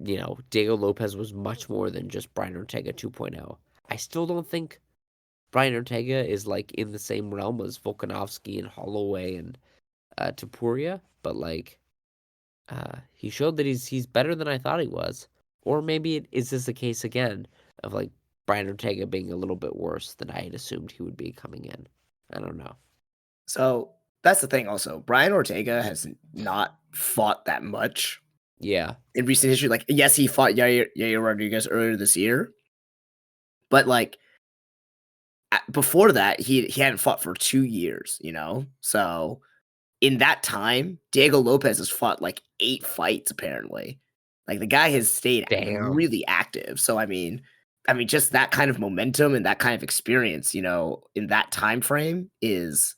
Diego Lopez was much more than just Brian Ortega 2.0. I still don't think Brian Ortega is like in the same realm as Volkanovski and Holloway and Topuria, but like he showed that he's better than I thought he was. Or maybe is this the case again of like Brian Ortega being a little bit worse than I had assumed he would be coming in? I don't know. So that's the thing. Also, Brian Ortega has not fought that much Yeah. in recent history. Like, yes, he fought Yair Rodriguez earlier this year, but like before that, he hadn't fought for 2 years. So in that time, Diego Lopez has fought like 8 fights apparently. Like the guy has stayed Damn. really active. So I mean, just that kind of momentum and that kind of experience, in that time frame is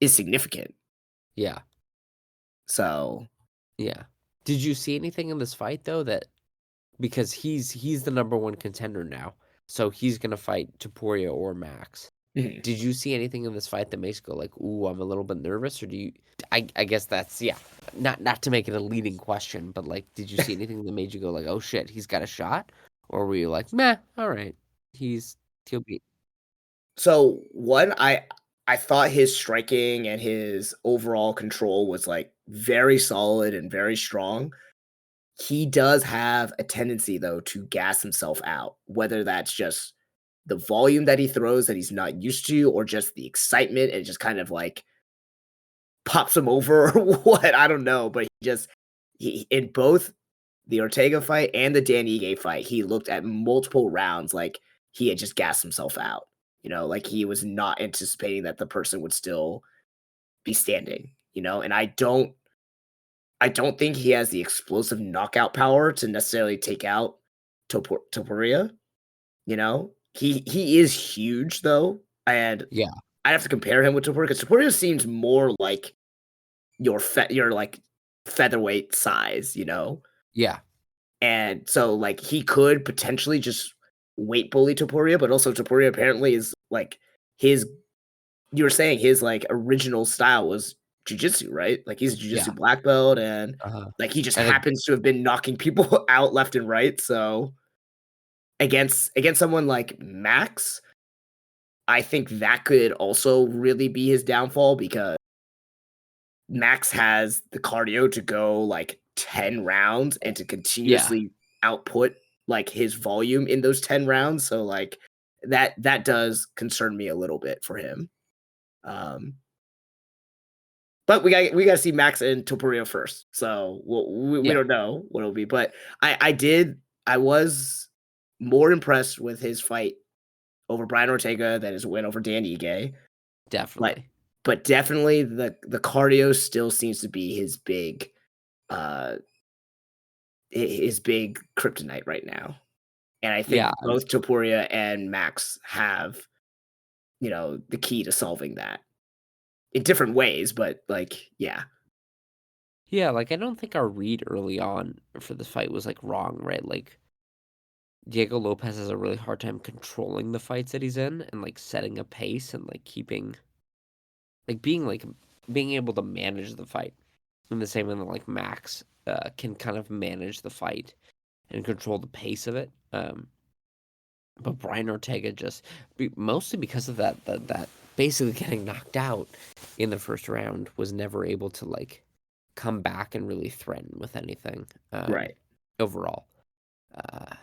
significant. Yeah. So Yeah. Did you see anything in this fight though that, because he's the number one contender now, so he's gonna fight Topuria or Max. mhm. Did you see anything in this fight that makes you go like, "Ooh, I'm a little bit nervous," or do you? I guess that's, yeah. Not to make it a leading question, but like, did you see anything that made you go like, "Oh shit, he's got a shot," or were you like, "Meh, all right, he'll be." So one, I thought his striking and his overall control was like very solid and very strong. He does have a tendency though to gas himself out, whether that's just the volume that he throws that he's not used to, or just the excitement and just kind of like pops him over or what. I don't know. But he in both the Ortega fight and the Dan Ige fight, he looked at multiple rounds like he had just gassed himself out. Like he was not anticipating that the person would still be standing, and I don't think he has the explosive knockout power to necessarily take out Topuria. He is huge though, and Yeah, I have to compare him with Topuria because Topuria seems more like your like featherweight size, Yeah. And so like he could potentially just weight bully Topuria, but also Topuria apparently is like his you were saying his like original style was jujitsu, right? Like he's a Yeah. jujitsu black belt and Uh-huh. like he just And like happens to have been knocking people out left and right. So against someone like Max, I think that could also really be his downfall because Max has the cardio to go like 10 rounds and to yeah. continuously output like his volume in those 10 rounds. So like that does concern me a little bit for him. Um but we got to see Max and Topuria first. So we Yeah. don't know what it'll be, but I was more impressed with his fight over Brian Ortega than his win over Dan Ige. But Definitely. but definitely the cardio still seems to be uh his big kryptonite right now. And I think Yeah. both Topuria and Max have, the key to solving that in different ways, but like, yeah. Yeah, like I don't think our read early on for this fight was like wrong, right? Like Diego Lopez has a really hard time controlling the fights that he's in and like setting a pace and like keeping like being able to manage the fight in the same way that like Max can kind of manage the fight and control the pace of it. But Brian Ortega mostly because of that basically getting knocked out in the first round was never able to like come back and really threaten with anything Right. overall. Uh,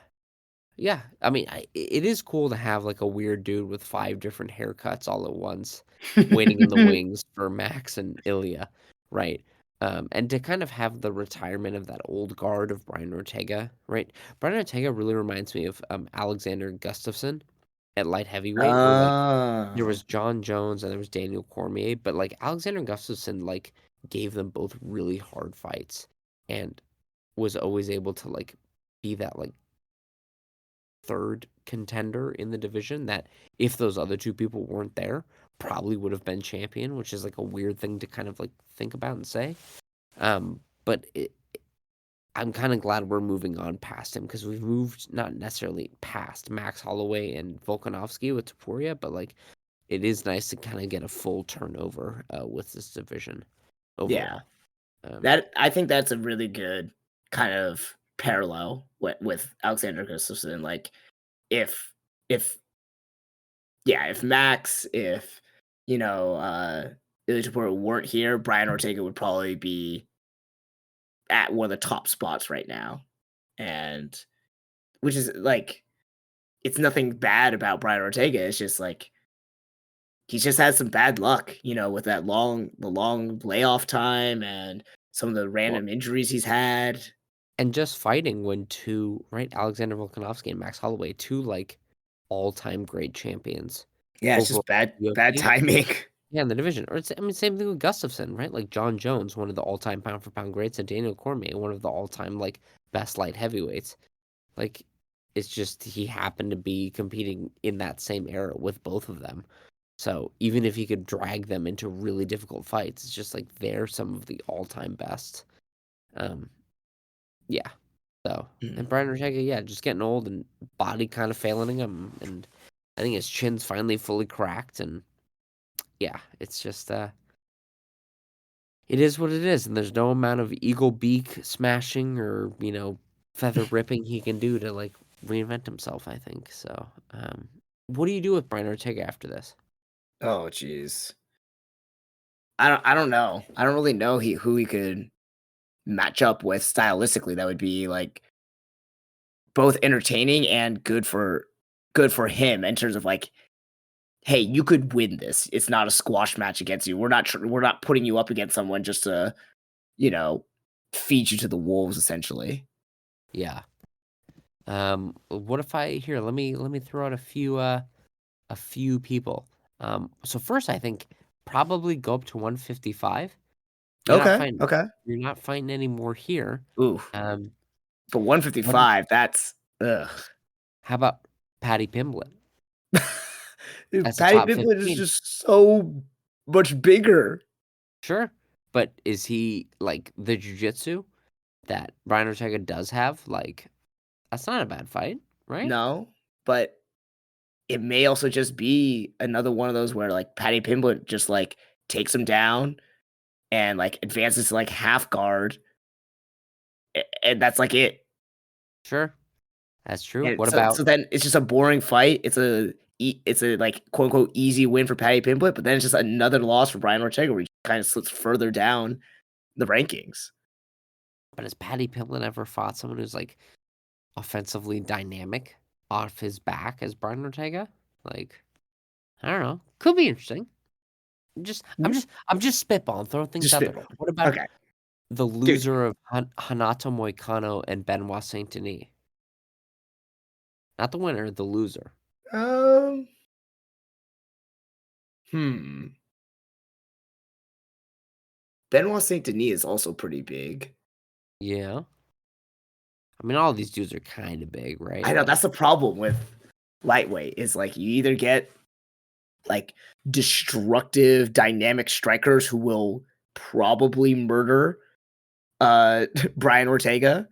yeah, I mean, it is cool to have like a weird dude with 5 different haircuts all at once, waiting in the wings for Max and Ilya, right? And to kind of have the retirement of that old guard of Brian Ortega, right? Brian Ortega really reminds me of Alexander Gustafsson at light heavyweight, where like there Oh, was John Jones and there was Daniel Cormier, but like Alexander Gustafsson like gave them both really hard fights and was always able to like be that like third contender in the division that if those other two people weren't there, probably would have been champion, which is like a weird thing to kind of like think about and say. But I'm kind of glad we're moving on past him because we've moved not necessarily past Max Holloway and Volkanovski with Topuria, but like it is nice to kind of get a full turnover with this division yeah. overall. Um, That I think that's a really good kind of parallel with Alexander Gustafsson. Like if if if Max, if Ilya Topuria weren't here, Brian Ortega would probably be at one of the top spots right now. And which is like it's nothing bad about Brian Ortega. It's just like he's just had some bad luck, with the long layoff time and some of the well, random injuries he's had. and just fighting when two, right, Alexander Volkanovski and Max Holloway, two like all-time great champions Yeah, it's over just bad UFC. timing. Yeah, in the division. Or I mean, same thing with Gustafson, right? Like John Jones, one of the all-time pound for pound greats, and Daniel Cormier, one of the all-time like best light heavyweights. Like, it's just he happened to be competing in that same era with both of them. So even if he could drag them into really difficult fights, it's just like they're some of the all-time best. Um, yeah. So and Mm. Brian Ortega, yeah, just getting old and body kind of failing him, and I think his chin's finally fully cracked, and yeah, it's just it is what it is, and there's no amount of eagle beak smashing or, feather ripping he can do to, like, reinvent himself, I think, so, what do you do with Brian Ortega after this? Oh, jeez. I don't know. I don't really know who he could match up with stylistically that would be like both entertaining and good for him in terms of like, hey, you could win this. It's not a squash match against you. We're not putting you up against someone just to, you know, feed you to the wolves essentially. Yeah, what if I here, let me throw out a few people, so first, I think probably go up to 155. You're not Okay. fighting Okay. you're not fighting anymore here, Ooh. um, But what if 155, that's ugh. how about Paddy Pimblett Dude, as a Patty top Pimblett is 15? just so much bigger. Sure. But is he like the jujitsu that Brian Ortega does have? Like, that's not a bad fight, right? No, but it may also just be another one of those where, like, Paddy Pimblett just, like, takes him down and, like, advances to, like, half guard, and that's, like, it. Sure, that's true. And What so about then it's just a boring fight. It's a, like, quote, unquote, "easy win" for Paddy Pimblett, but then it's just another loss for Brian Ortega where he kinda slips further down the rankings. but has Paddy Pimblett ever fought someone who's like offensively dynamic off his back as Brian Ortega? Like, I don't know. Could be interesting. I'm just spitballing, throwing things Just out there. spitball. What about Okay. the Dude, loser of Hanato Moicano and Benoit Saint Denis? Not the winner, the loser. um, hmm. Benoit Saint Denis is also pretty big. Yeah. I mean, all these dudes are kind of big, I right? know that's Like, the problem with lightweight is, like, you either get, like, destructive dynamic strikers who will probably murder, Brian Ortega,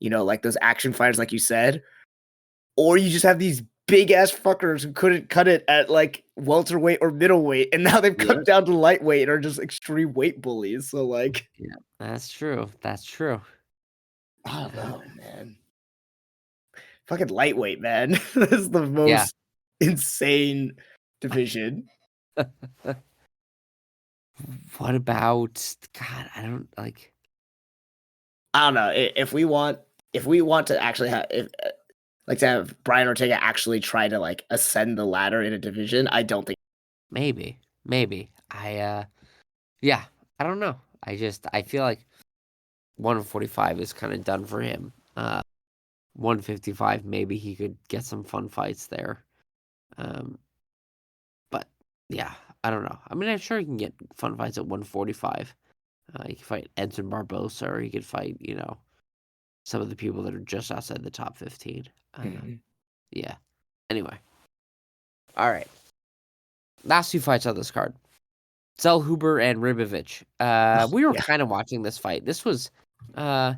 like those action fighters like you said, or you just have these big ass fuckers who couldn't cut it at, like, welterweight or middleweight, and now they've cut yeah, down to lightweight and are just extreme weight bullies, so, like, yeah, that's true. That's true. I don't know, man. Fucking lightweight, man. This is the Yeah. most insane division. What about God? I don't like. I don't know, if we want to actually have like, to have Brian Ortega actually try to, like, ascend the ladder in a division, I don't think. Maybe. Yeah. I don't know. I feel like 145 is kind of done for him. 155, maybe he could get some fun fights there. Um, but yeah, I don't know. I mean, I'm sure he can get fun fights at 145. He could fight Edson Barbosa, or he could fight, some of the people that are just outside the top 15. Mhm. Yeah. Anyway, all right. Last two fights on this card. Zellhuber and Ribovic. We were Yeah. kind of watching this fight. This was, I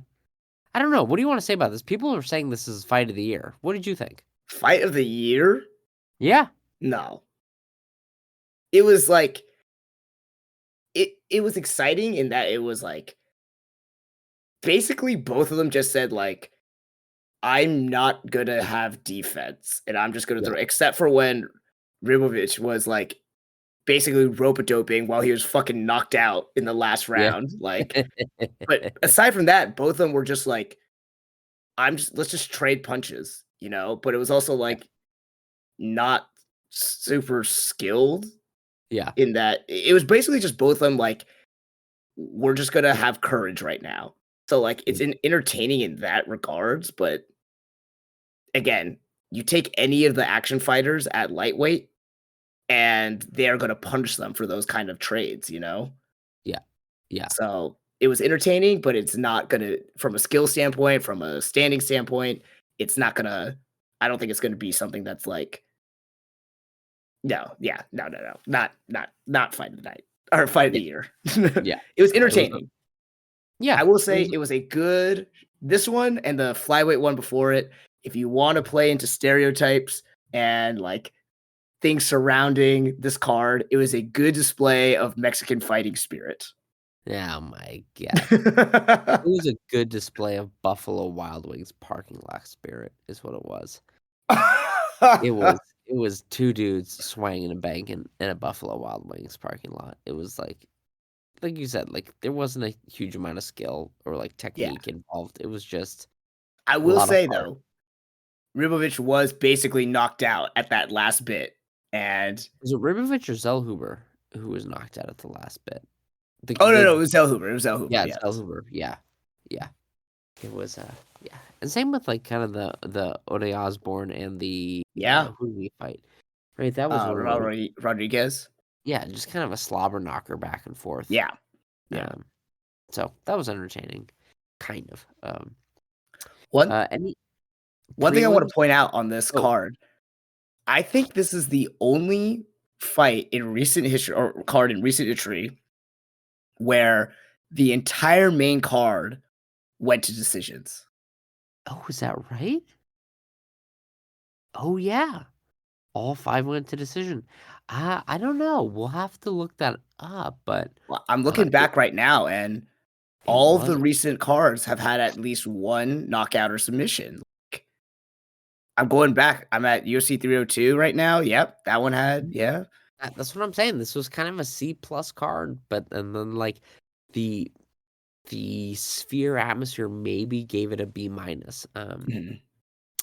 don't know. What do you want to say about this? People are saying this is fight of the year. What did you think? Fight of the year? Yeah. No. It was, like it was exciting in that it was, like basically both of them just said, like, "I'm not gonna have defense, and I'm just gonna Yeah. throw," except for when Ribovic was, like, basically rope-a-doping while he was fucking knocked out in the last Yeah. round, like, but aside from that, both of them were just like, let's just trade punches, but it was also, Yeah. like, not super skilled Yeah. in that it was basically just both of them, like, "We're just gonna have courage right now." So, like, it's entertaining in that regards, but again, you take any of the action fighters at lightweight, and they're gonna punish them for those kind of trades, you know? Yeah. Yeah. So, it was entertaining, but it's not gonna from a skill standpoint, from a standing standpoint, it's not gonna I don't think it's gonna be something that's like no, yeah, no, not fight of the night or fight of Yeah. the year. Yeah. It was It was. entertaining. Yeah. I will It say was. it was a good this one and the flyweight one before it, if you wanna play into stereotypes and, like, things surrounding this card, it was a good display of Mexican fighting spirit. Oh my god. It was a good display of Buffalo Wild Wings parking lot spirit, is what it was. It was. It was two dudes swinging a bank in a Buffalo Wild Wings parking lot. It was like you said, like there wasn't a huge amount of skill or like Yeah. technique involved. It was just I a will lot of say, heart. though, Ribovic was basically knocked out at that last bit, and Was it Ribovic or Zellhuber who was knocked out at the last bit? oh, no, The it was Zellhuber, Yeah, yes. Zellhuber. Yeah, yeah. It was yeah. And same with like kind of the Ode Osborne and the Yeah, who did he fight? Right, that was one of those. Rodriguez. Yeah, just kind of a slobber knocker back and forth. Yeah, yeah. Um, so that was entertaining, kind of. One Any one thing I wanna prelims? point out on this Oh, card, I think this is the only fight in recent history or card in recent history where the entire main card went to decisions. Oh, is that right? Oh, yeah. All 5 went to decision. I don't know. We'll have to look that up, but, Well, I'm looking it back right now, and it all of was the recent cards have had at least one knockout or submission. Like, I'm going back. I'm at UFC 302 right now. Yep, that one had that's what I'm saying. This was kind of a C plus card, but and then, like, the the Sphere atmosphere maybe gave it a B minus. Mhm.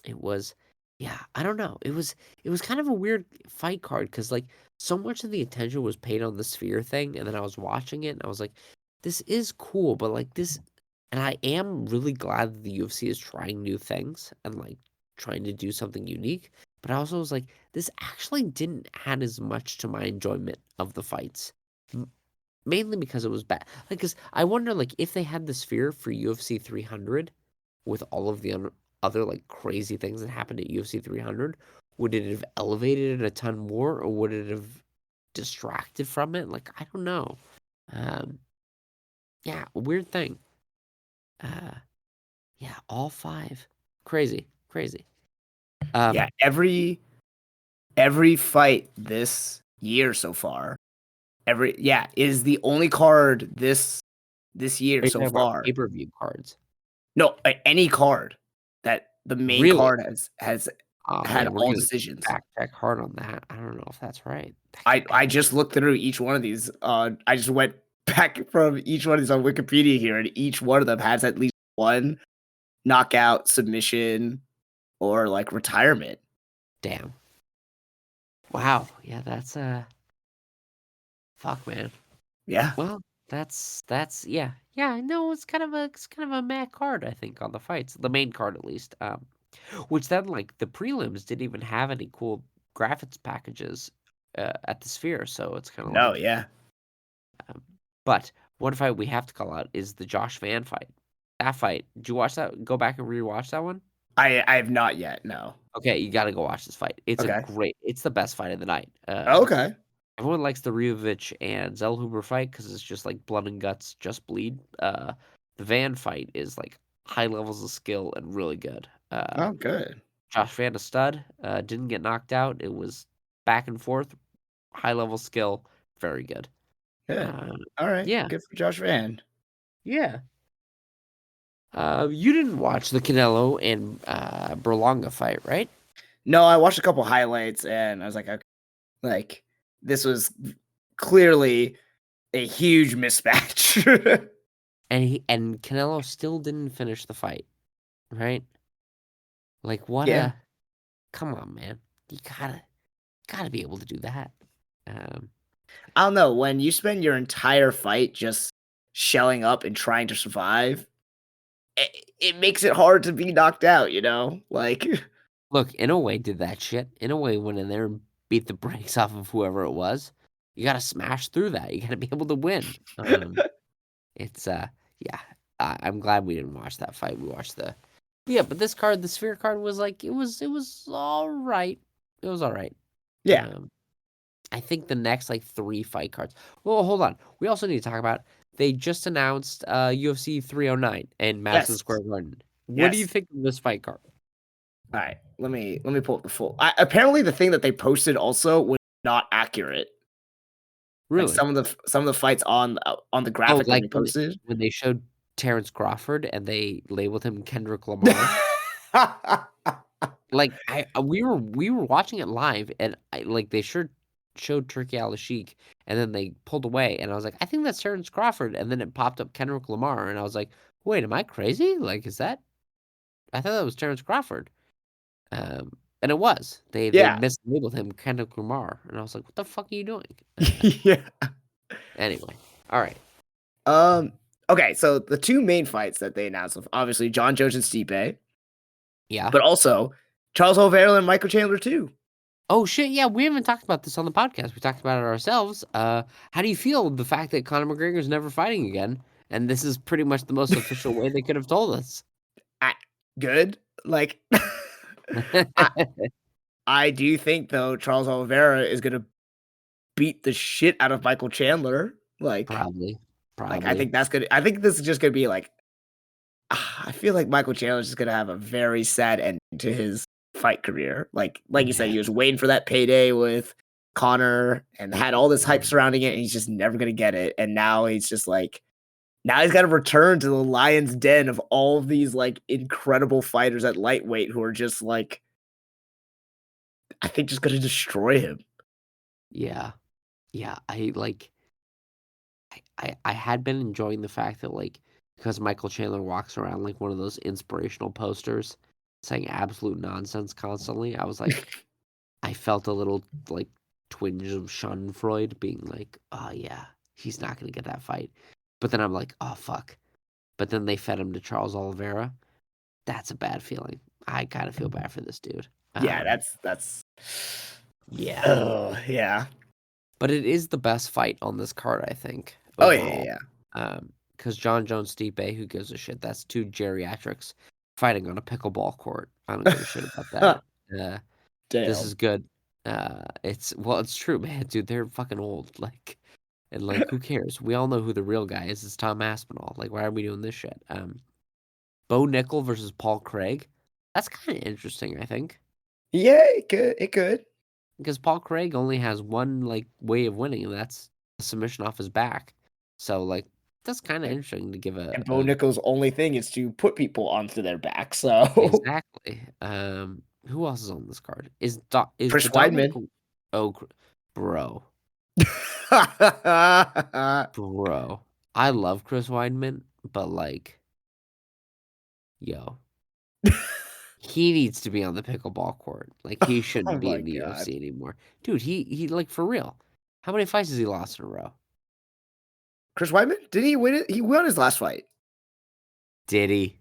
It was yeah, I don't know. It was kind of a weird fight card because, like, so much of the attention was paid on the Sphere thing, and then I was watching it, and I was like, "This is cool," but, like, this and I am really glad that the UFC is trying new things and, like, trying to do something unique, but I also was like, "This actually didn't add as much to my enjoyment of the fights." M Mainly because it was bad. Like, cause I wonder, like, if they had the Sphere for UFC 300 with all of the other, like, crazy things that happened at UFC 300, would it have elevated it a ton more, or would it have distracted from it? Like, I don't know. Um, yeah, weird thing. Uh, yeah, all 5. Crazy, crazy. Yeah, Um, every fight this year so far, is the only card this year are you so talking about far. pay-per-view cards? No, any card that the main Really? card has Oh, had man, we're all gonna decisions. fact check hard on that. I don't know if that's right. That I can't be I right. just looked through each one of these. I just went back from each one of these on Wikipedia here, and each one of them has at least one knockout, submission, or like retirement. Damn. Wow. Yeah, that's, fuck, man. Yeah. Well, that's yeah. Yeah, no, it's kind of a meh card, I think, on the fights. The main card at least. Which then, like, the prelims didn't even have any cool graphics packages at the Sphere, so it's kind of No, like yeah. um, but one fight we have to call out is the Josh Van fight. That fight, did you watch that? Go back and rewatch that one? I have not yet. No. Okay, you got to go watch this fight. Okay. It's the best fight of the night. Okay. Everyone likes the Rivovich and Zellhuber fight because it's just like blood and guts, just bleed. The Van fight is like high levels of skill and really good. Oh, good. Josh Van a stud, didn't get knocked out. It was back and forth, high level skill, very good. Good. Uh, All right. yeah, Good for Josh Van. yeah. You didn't watch the Canelo and Berlanga fight, right? No, I watched a couple highlights and I was like, okay, like this was clearly a huge mismatch. And Canelo still didn't finish the fight, right? Like, what Yeah. a come on, man. You gotta be able to do that. Um, I don't know. When you spend your entire fight just shelling up and trying to survive, it makes it hard to be knocked out, you know? Like, Look, Inoue did that shit. Inoue went in there and beat the brakes off of whoever it was. You gotta smash through that. You gotta be able to win. It's yeah. I'm glad we didn't watch that fight. We watched the yeah, but this card, the Sphere card, was like it was all right. It was all right. yeah. Um, I think the next like 3 fight cards. Well, hold on. We also need to talk about they just announced UFC 309 in Madison Yes. Square Garden. What do you Yes. think of this fight card? All right. Let me pull up the full. Apparently, the thing that they posted also was not accurate. Like Really? some of the fights on the Oh, graphic that like they posted. when they showed Terrence Crawford and they labeled him Kendrick Lamar? Like, we were watching it live and like they sure showed Turkey Al Sheik and then they pulled away and I was like, I think that's Terrence Crawford and then it popped up Kendrick Lamar and I was like, wait, am I crazy? Like, is that I thought that was Terrence Crawford. Um, and it was. They Yeah. mislabeled him Kendrick Lamar and I was like, what the fuck are you doing? Yeah. Anyway, all right, Um. Okay, so the two main fights that they announced, obviously John Jones and Stipe, yeah. but also Charles Oliveira and Michael Chandler too. Oh shit, yeah, we haven't talked about this on the podcast. We talked about it ourselves. How do you feel the fact that Conor McGregor's never fighting again? And this is pretty much the most official way they could have told us. I, good. Like, I I do think though Charles Oliveira is gonna beat the shit out of Michael Chandler. Like, Probably. Like, I Probably. think that's gonna. I think this is just gonna be like. I feel like Michael Chandler's just gonna have a very sad ending to his fight career. Like you said, Yeah. he was waiting for that payday with Connor and had all this hype Mhm. surrounding it, and he's just never gonna get it. And now he's just like, now he's got to return to the lion's den of all of these like incredible fighters at lightweight who are just like, I think, just gonna destroy him. Yeah. Yeah. I had been enjoying the fact that, like, because Michael Chandler walks around like one of those inspirational posters saying absolute nonsense constantly, I was like, I felt a little, like, twinge of schadenfreude being like, "Oh, yeah, he's not gonna get that fight." But then I'm like, "Oh, fuck." But then they fed him to Charles Oliveira. That's a bad feeling. I kinda feel bad for this dude. Yeah, Um, that's. yeah. Oh yeah. But it is the best fight on this card, I think, Oh yeah, yeah, overall. yeah. Because John Jones Stipe, who gives a shit? That's two geriatrics fighting on a pickleball court. I don't give a shit about that. Uh, this Damn. is good. It's true, man, dude. They're fucking old. Like, and like, who cares? We all know who the real guy is. It's Tom Aspinall. Like, why are we doing this shit? Bo Nickel versus Paul Craig. That's kind of interesting, I think, Yeah, it could. It could. because Paul Craig only has one like way of winning, and that's a submission off his back. So like, that's kind of Like, interesting to give and Bo a Nichols' only thing is to put people onto their back. So exactly. Who else is on this card? Is Chris the Dominic? Weidman. Oh, bro, bro. I love Chris Weidman, but like, yo, he needs to be on the pickleball court. Like, he Oh shouldn't be my in the god. UFC anymore, dude. He like for real. How many fights has he lost in a row? Chris Weidman? Did he win it? He won his last fight. Did he?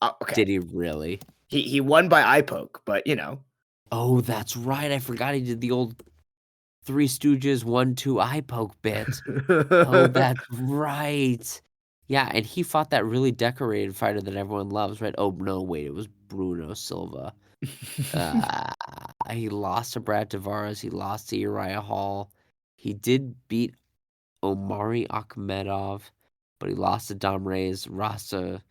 Okay. Did he really? He won by eye poke, but you know. Oh, that's right. I forgot he did the old Three Stooges 1-2 eye poke bit. Oh, that's right. Yeah, and he fought that really decorated fighter that everyone loves, right? Oh, no, wait, it was Bruno Silva. Uh, he lost to Brad Tavares. He lost to Uriah Hall. He did beat Omari Akhmedov, but he lost to Dom Reyes, Rasta,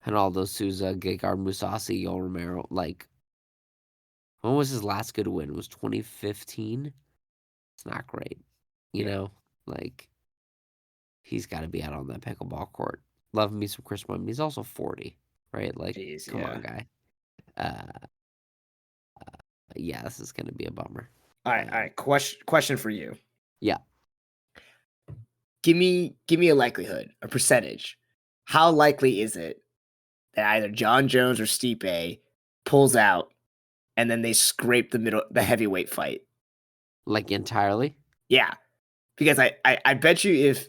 Ronaldo Souza, Gegard Mousasi, Yoel Romero. Like, when was his last good win? It was 2015? It's not great. You Yeah. know? Like, he's got to be out on that pickleball court. Love me some Chris Weidman. He's also 40, right? Like, Jeez, come on, yeah. guy. Uh, yeah, this is gonna be a bummer. All right, all Um, right. Question for you. yeah, Give me a likelihood, a percentage. How likely is it that either John Jones or Stipe pulls out and then they scrape the heavyweight fight? like entirely. Yeah, because I bet you if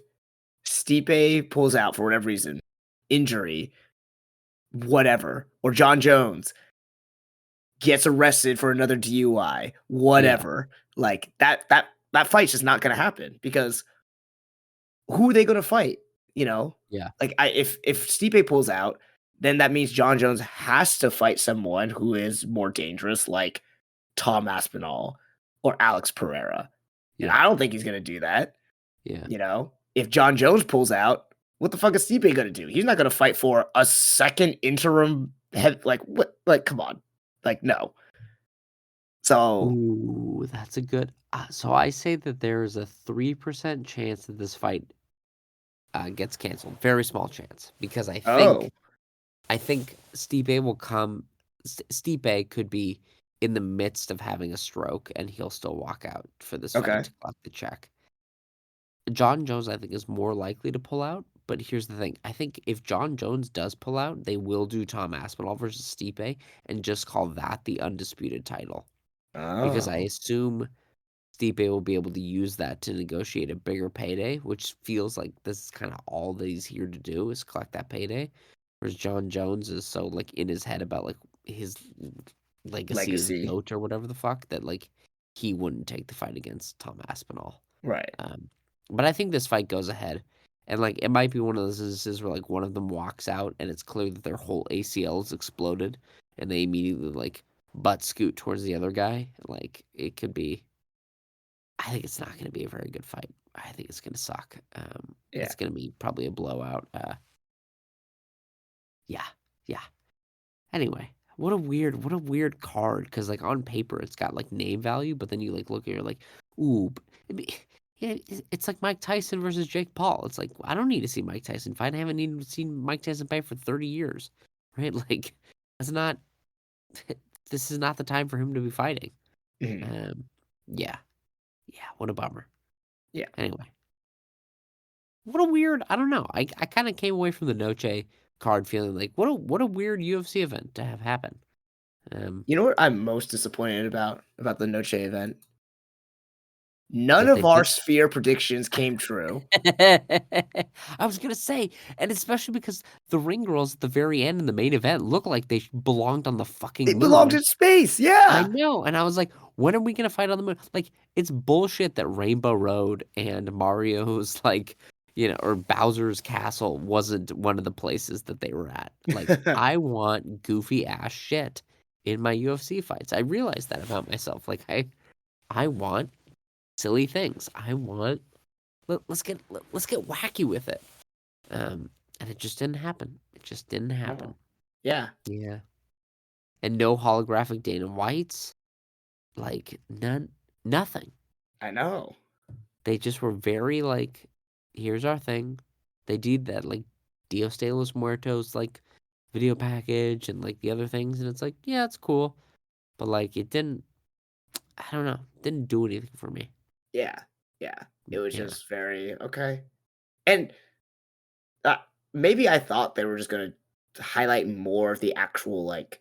Stipe pulls out for whatever reason, injury, whatever, or John Jones gets arrested for another DUI, Yeah, whatever, like that fight's just not gonna happen because who are they gonna fight? You know, yeah, like if Stipe pulls out, then that means John Jones has to fight someone who is more dangerous, like Tom Aspinall or Alex Pereira, and yeah, I don't think he's gonna do that. yeah. You know, if John Jones pulls out, what the fuck is Stipe gonna do? He's not gonna fight for a second interim head. Like what? Like come on, like no. So Ooh, that's a good. So I say that there is a 3% chance that this fight gets canceled. Very small chance because oh I think Stipe will come. Stipe could be in the midst of having a stroke, and he'll still walk out for this fight okay to collect the check. John Jones, I think, is more likely to pull out. But here's the thing: I think if John Jones does pull out, they will do Tom Aspinall versus Stipe and just call that the undisputed title because I oh assume Stipe will be able to use that to negotiate a bigger payday, which feels like this is kind of all that he's here to do is collect that payday. Whereas John Jones is so like in his head about like his legacy as legacy GOAT or whatever the fuck that like he wouldn't take the fight against Tom Aspinall. right. Um, but I think this fight goes ahead. And like it might be one of those instances where like one of them walks out and it's clear that their whole ACL is exploded and they immediately like butt scoot towards the other guy. Like it could be I think it's not going to be a very good fight. I think it's gonna suck. Yeah. It's gonna be probably a blowout. Yeah, yeah. Anyway, what a weird card. Because like on paper, it's got like name value, but then you like look at it, you're like, ooh, yeah, it's like Mike Tyson versus Jake Paul. It's like I don't need to see Mike Tyson fight. I haven't even seen Mike Tyson fight for 30 years, right? Like that's not. This is not the time for him to be fighting. Mhm. Um, yeah, yeah. What a bummer. Yeah. Anyway, what a weird. I don't know. I kind of came away from the Noche card feeling like what a weird UFC event to have happen. Um, You know what I'm most disappointed about the Noche event? None that of they our did. sphere predictions came true. I was gonna say, and especially because the ring girls at the very end in the main event look like they belonged on the They fucking belonged moon. in space, I yeah! know, and I was like, when are we gonna fight on the moon? Like, it's bullshit that Rainbow Road and Mario's like, or Bowser's Castle wasn't one of the places that they were at. Like, I want goofy ass shit in my UFC fights. I realized that about myself. Like, I want silly things. I want let's get wacky with it. And it just didn't happen. It just didn't happen. Oh. Yeah, Yeah. And no holographic Dana Whites. Like nothing. I know. They just were very like, here's our thing. They did that like Dios de los Muertos like video package and like the other things, and it's like, yeah, it's cool. But like it didn't I don't know, didn't do anything for me. Yeah, yeah. It was Yeah. just very okay. And, uh, maybe I thought they were just gonna highlight more of the actual, like,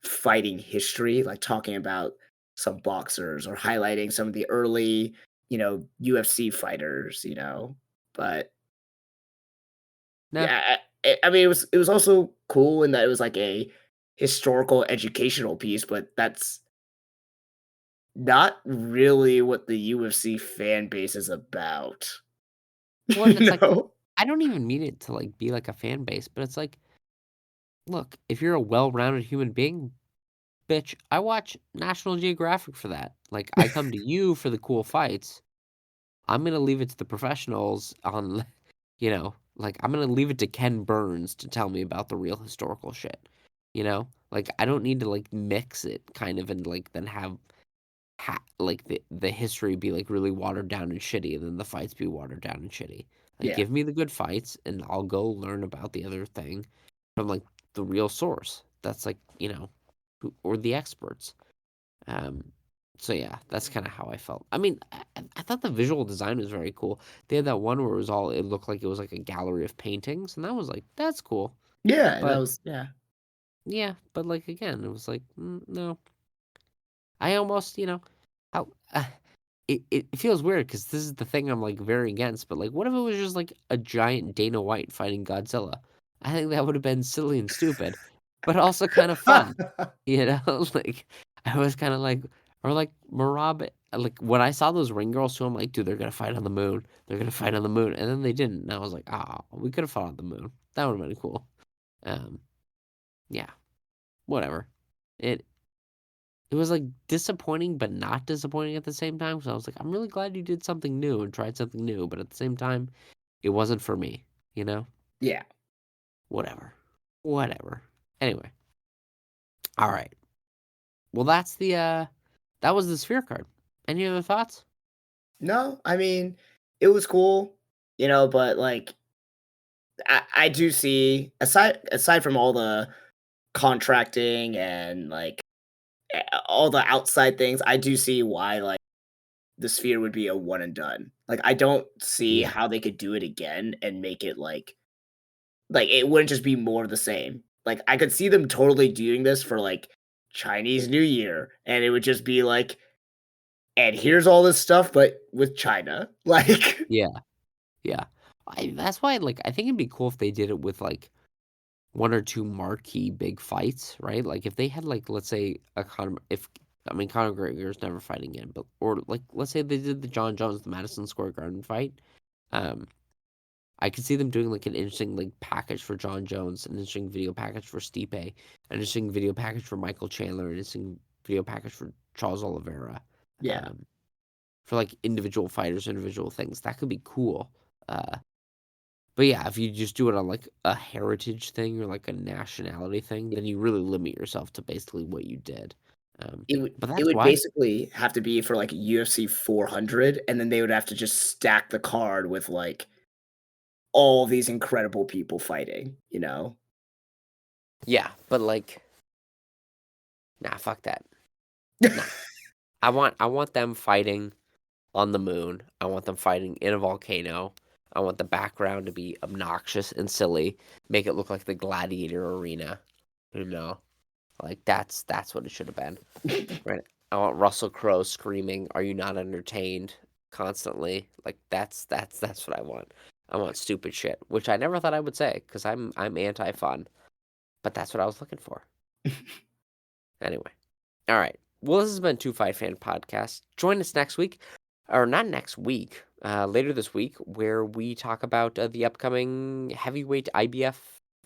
fighting history, like talking about some boxers or highlighting some of the early, UFC fighters, but No. yeah, I mean, it was also cool in that it was like a historical educational piece, but that's not really what the UFC fan base is about, Well, and you it's like know? I don't even mean it to like be like a fan base, but it's like, look, if you're a well-rounded human being, bitch, I watch National Geographic for that. Like I come to you for the cool fights. I'm gonna leave it to the professionals on, like I'm gonna leave it to Ken Burns to tell me about the real historical shit. Like I don't need to like mix it kind of and like then have like the history be like really watered down and shitty, and then the fights be watered down and shitty. Like Yeah, give me the good fights, and I'll go learn about the other thing from like the real source. That's like or the experts. Um, so yeah, that's kind of how I felt. I mean, I thought the visual design was very cool. They had that one where it looked like it was like a gallery of paintings, and that was like that's cool. yeah, that But was yeah. yeah, but like again, it was like no. I almost how it feels weird because this is the thing I'm like very against. But like, what if it was just like a giant Dana White fighting Godzilla? I think that would have been silly and stupid, but also kind of fun. You know, like I was kind of like, or like Marab, like when I saw those ring girls too, I'm like, dude, they're gonna fight on the moon. They're gonna fight on the moon, and then they didn't. And I was like, ah, we could have fought on the moon. That would have been cool. Um, yeah, whatever. It it was like disappointing, but not disappointing at the same time. So I was like, I'm really glad you did something new and tried something new, but at the same time, it wasn't for me. You know, Yeah. whatever, whatever. Anyway, all right. Well, that was the sphere card. Any other thoughts? No, I mean, it was cool, but, like, I do see aside from all the contracting and, like, all the outside things, I do see why, like, the Sphere would be a one and done. Like, I don't see Yeah, how they could do it again and make it like, it wouldn't just be more of the same. Like, I could see them totally doing this for, like, Chinese New Year, and it would just be like, "And here's all this stuff, but with China." Like yeah, yeah. That's why, like, I think it'd be cool if they did it with like one or two marquee big fights, right? Like if they had like let's say a Conor if I mean Conor McGregor's never fighting again, but or like let's say they did the John Jones the Madison Square Garden fight. Um I could see them doing like an interesting like package for John Jones, an interesting video package for Stipe, an interesting video package for Michael Chandler, an interesting video package for Charles Oliveira. Yeah. Um for like individual fighters, individual things. That could be cool. But yeah, if you just do it on like a heritage thing or like a nationality thing, then you really limit yourself to basically what you did. But It that's would why, basically have to be for like UFC 400, and then they would have to just stack the card with like all these incredible people fighting, you know? yeah. But like, nah, fuck that. Nah, I want them fighting on the moon. I want them fighting in a volcano. I want the background to be obnoxious and silly. Make it look like the gladiator arena. You know, like that's what it should have been. Right. I want Russell Crowe screaming, "Are you not entertained?" constantly. Like that's what I want. I want stupid shit, which I never thought I would say because I'm anti fun, but that's what I was looking for. Anyway, all right. Well, this has been Two Fight Fan Podcast. Join us next week, or not next week, later this week, where we talk about the upcoming heavyweight IBF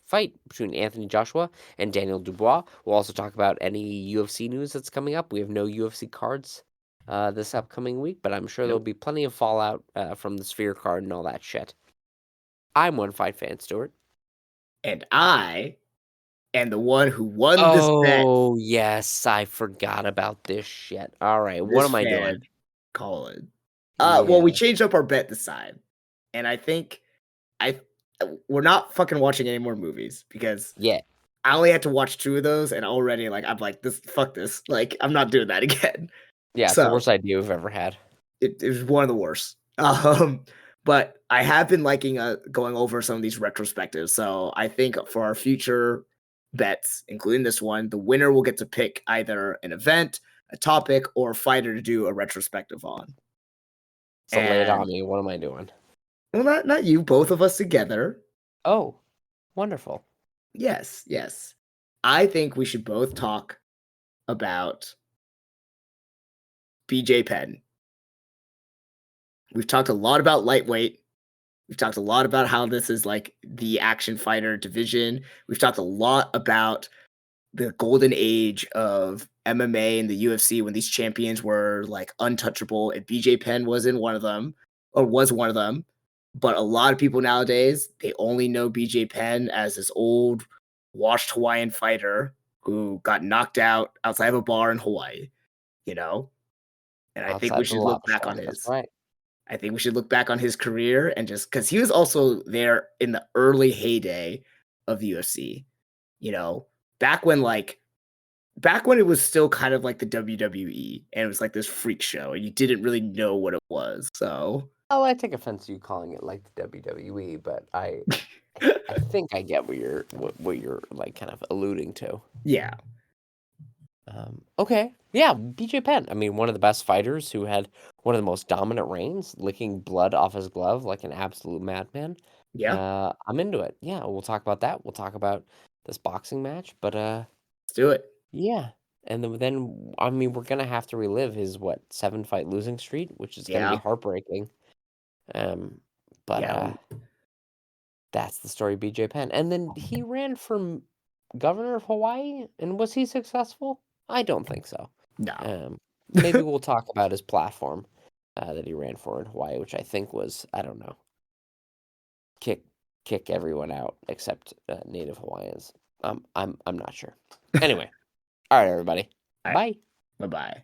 fight between Anthony Joshua and Daniel Dubois. We'll also talk about any UFC news that's coming up. We have no UFC cards this upcoming week, but I'm sure there'll Nope. be plenty of fallout from the Sphere card and all that shit. I'm One Fight Fan, Stuart. And I am the one who won this bet. Oh, yes, I forgot about this shit. All right, what This am I doing? fan, Colin. Well, Yeah, we changed up our bet this time, and I think I we're not fucking watching any more movies because yeah. I only had to watch 2 of those, and already, like, I'm like, "This fuck this." Like, I'm not doing that again. Yeah, it's the So, worst idea we've ever had. it was one of the worst. But I have been liking, going over some of these retrospectives, so I think for our future bets, including this one, the winner will get to pick either an event, a topic, or a fighter to do a retrospective on. So lay it on And me. What am I doing? well, not you, both of us together. Oh, wonderful. Yes, yes. I think we should both talk about BJ Penn. We've talked a lot about lightweight. We've talked a lot about how this is like the action fighter division. We've talked a lot about the golden age of MMA and the UFC when these champions were like untouchable, and BJ Penn was in one of them, or was one of them. But a lot of people nowadays, they only know BJ Penn as this old washed Hawaiian fighter who got knocked out outside of a bar in Hawaii, you know? And I think we Outside the should look lava back shack. on That's his right. I think we should look back on his career and just because he was also there in the early heyday of the UFC, you know, back when like back when it was still kind of like the WWE and it was like this freak show and you didn't really know what it was. So Oh, I take offense to you calling it like the WWE, but I think I get what you're like kind of alluding to. yeah, Okay, yeah, BJ Penn. I mean, one of the best fighters who had one of the most dominant reigns, licking blood off his glove like an absolute madman. yeah, I'm into it. Yeah, we'll talk about that. We'll talk about this boxing match, but let's do it. yeah. And then I mean, we're gonna have to relive his what 7 fight losing streak, which is gonna be Yeah, heartbreaking. Um, but yeah, that's the story of BJ Penn. And then he ran for governor of Hawaii, and was he successful? I don't think so. no, Maybe we'll talk about his platform that he ran for in Hawaii, which I think was, I don't know, kick kick everyone out except Native Hawaiians. I'm not sure. Anyway, all right, everybody. all right, Bye. bye bye.